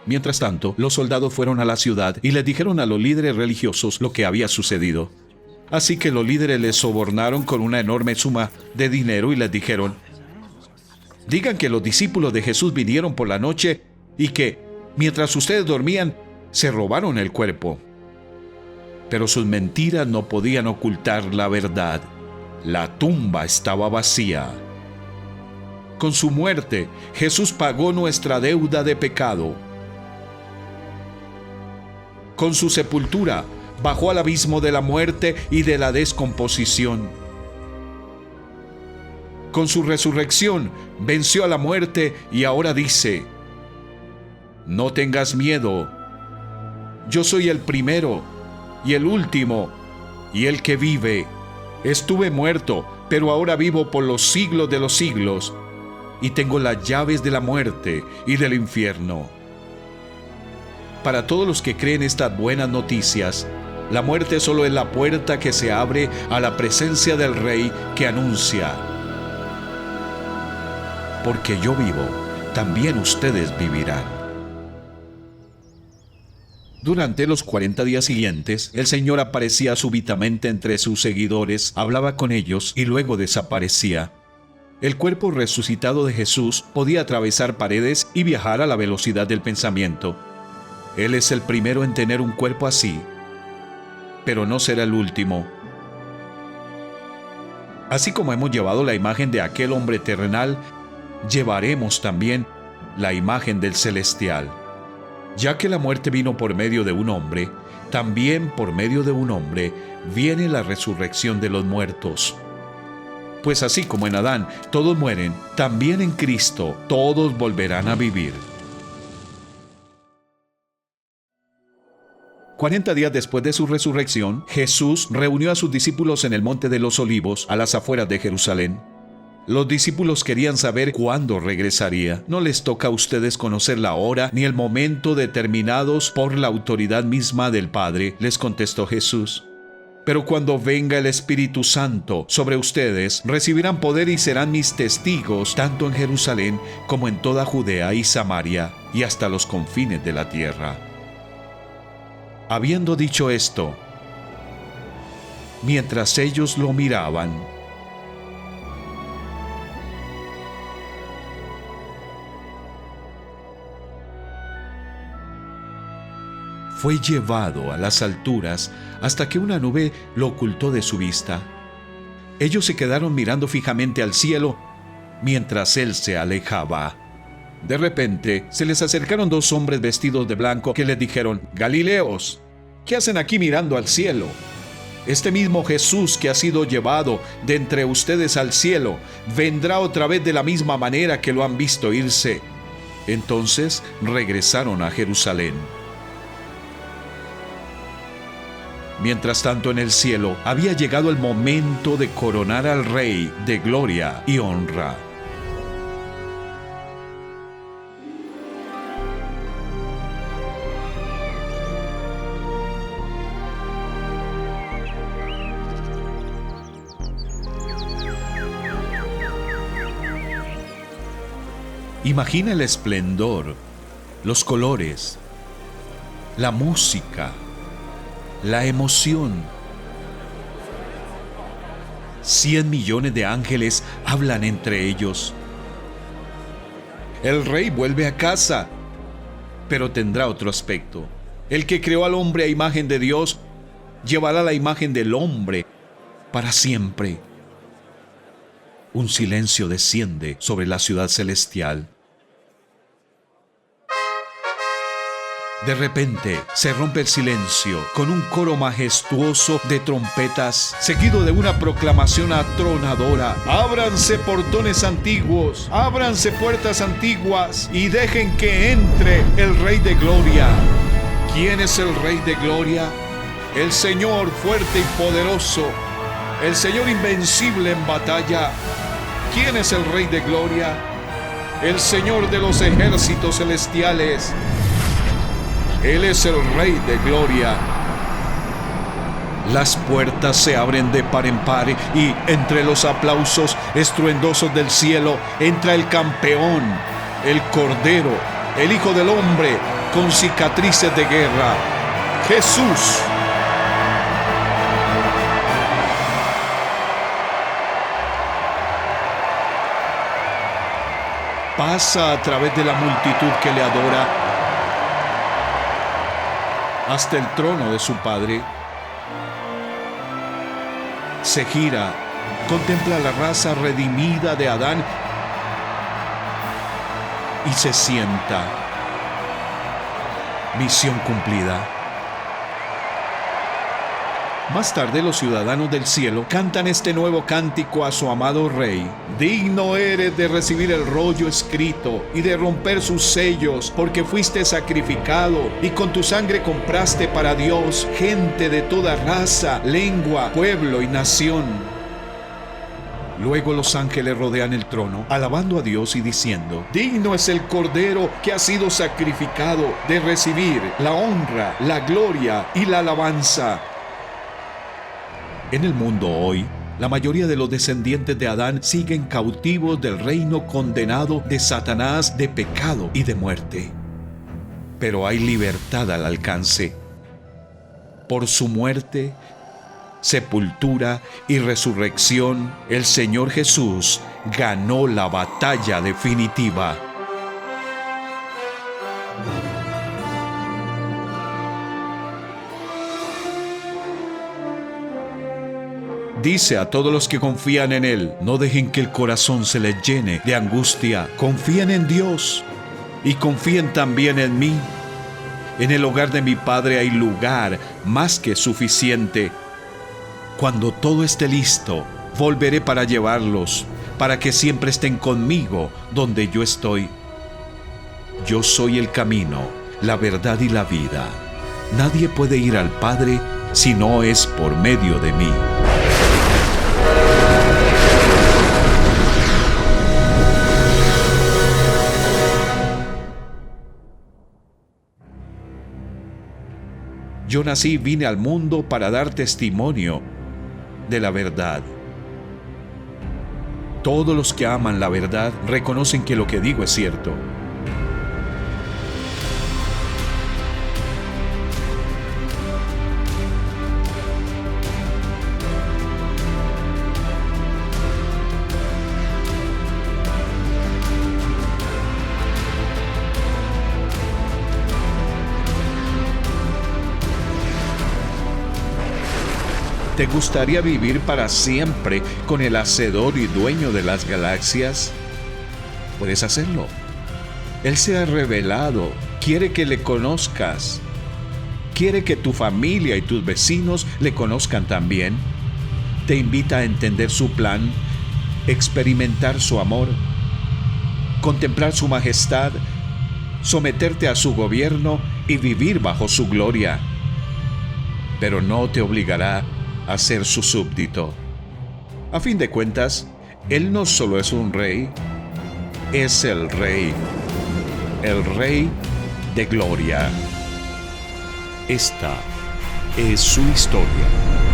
Mientras tanto, los soldados fueron a la ciudad y les dijeron a los líderes religiosos lo que había sucedido. Así que los líderes les sobornaron con una enorme suma de dinero y les dijeron: «Digan que los discípulos de Jesús vinieron por la noche y que, mientras ustedes dormían, se robaron el cuerpo». Pero sus mentiras no podían ocultar la verdad. La tumba estaba vacía. Con su muerte, Jesús pagó nuestra deuda de pecado. Con su sepultura, bajó al abismo de la muerte y de la descomposición. Con su resurrección, venció a la muerte y ahora dice: «No tengas miedo. Yo soy el primero y el último y el que vive. Estuve muerto, pero ahora vivo por los siglos de los siglos y tengo las llaves de la muerte y del infierno». Para todos los que creen estas buenas noticias, la muerte solo es la puerta que se abre a la presencia del Rey que anuncia: «Porque yo vivo, también ustedes vivirán». Durante los 40 días siguientes, el Señor aparecía súbitamente entre sus seguidores, hablaba con ellos y luego desaparecía. El cuerpo resucitado de Jesús podía atravesar paredes y viajar a la velocidad del pensamiento. Él es el primero en tener un cuerpo así, pero no será el último. Así como hemos llevado la imagen de aquel hombre terrenal, llevaremos también la imagen del celestial. Ya que la muerte vino por medio de un hombre, también por medio de un hombre viene la resurrección de los muertos. Pues así como en Adán todos mueren, también en Cristo todos volverán a vivir. 40 días después de su resurrección, Jesús reunió a sus discípulos en el Monte de los Olivos, a las afueras de Jerusalén. Los discípulos querían saber cuándo regresaría. No les toca a ustedes conocer la hora ni el momento determinados por la autoridad misma del Padre, les contestó Jesús. Pero cuando venga el Espíritu Santo sobre ustedes, recibirán poder y serán mis testigos, tanto en Jerusalén como en toda Judea y Samaria, y hasta los confines de la tierra. Habiendo dicho esto, mientras ellos lo miraban, fue llevado a las alturas hasta que una nube lo ocultó de su vista. Ellos se quedaron mirando fijamente al cielo mientras él se alejaba. De repente se les acercaron dos hombres vestidos de blanco que les dijeron: Galileos, ¿qué hacen aquí mirando al cielo? Este mismo Jesús que ha sido llevado de entre ustedes al cielo vendrá otra vez de la misma manera que lo han visto irse. Entonces regresaron a Jerusalén. Mientras tanto, en el cielo había llegado el momento de coronar al Rey de gloria y honra. Imagina el esplendor, los colores, la música, la emoción. 100 millones de ángeles hablan entre ellos. El rey vuelve a casa, pero tendrá otro aspecto. El que creó al hombre a imagen de Dios llevará la imagen del hombre para siempre. Un silencio desciende sobre la ciudad celestial. De repente se rompe el silencio con un coro majestuoso de trompetas, seguido de una proclamación atronadora: ábranse portones antiguos, ábranse puertas antiguas y dejen que entre el Rey de Gloria. ¿Quién es el Rey de Gloria? El Señor fuerte y poderoso, el Señor invencible en batalla. ¿Quién es el Rey de Gloria? El Señor de los ejércitos celestiales. Él es el Rey de Gloria. Las puertas se abren de par en par y entre los aplausos estruendosos del cielo entra el campeón, el Cordero, el Hijo del Hombre con cicatrices de guerra, Jesús. Pasa a través de la multitud que le adora hasta el trono de su Padre. Se gira, contempla la raza redimida de Adán y se sienta. Misión cumplida. Más tarde los ciudadanos del cielo cantan este nuevo cántico a su amado Rey. Digno eres de recibir el rollo escrito y de romper sus sellos, porque fuiste sacrificado y con tu sangre compraste para Dios gente de toda raza, lengua, pueblo y nación. Luego los ángeles rodean el trono, alabando a Dios y diciendo: digno es el Cordero que ha sido sacrificado de recibir la honra, la gloria y la alabanza. En el mundo hoy, la mayoría de los descendientes de Adán siguen cautivos del reino condenado de Satanás, de pecado y de muerte. Pero hay libertad al alcance. Por su muerte, sepultura y resurrección, el Señor Jesús ganó la batalla definitiva. Dice a todos los que confían en Él: no dejen que el corazón se les llene de angustia. Confíen en Dios y confíen también en mí. En el hogar de mi Padre hay lugar más que suficiente. Cuando todo esté listo, volveré para llevarlos, para que siempre estén conmigo donde yo estoy. Yo soy el camino, la verdad y la vida. Nadie puede ir al Padre si no es por medio de mí. Yo nací y vine al mundo para dar testimonio de la verdad. Todos los que aman la verdad reconocen que lo que digo es cierto. ¿Te gustaría vivir para siempre con el hacedor y dueño de las galaxias? Puedes hacerlo. Él se ha revelado, quiere que le conozcas. Quiere que tu familia y tus vecinos le conozcan también. Te invita a entender su plan, experimentar su amor, contemplar su majestad, someterte a su gobierno y vivir bajo su gloria. Pero no te obligará a ser su súbdito. A fin de cuentas, Él no solo es un rey, es el Rey de gloria. Esta es su historia.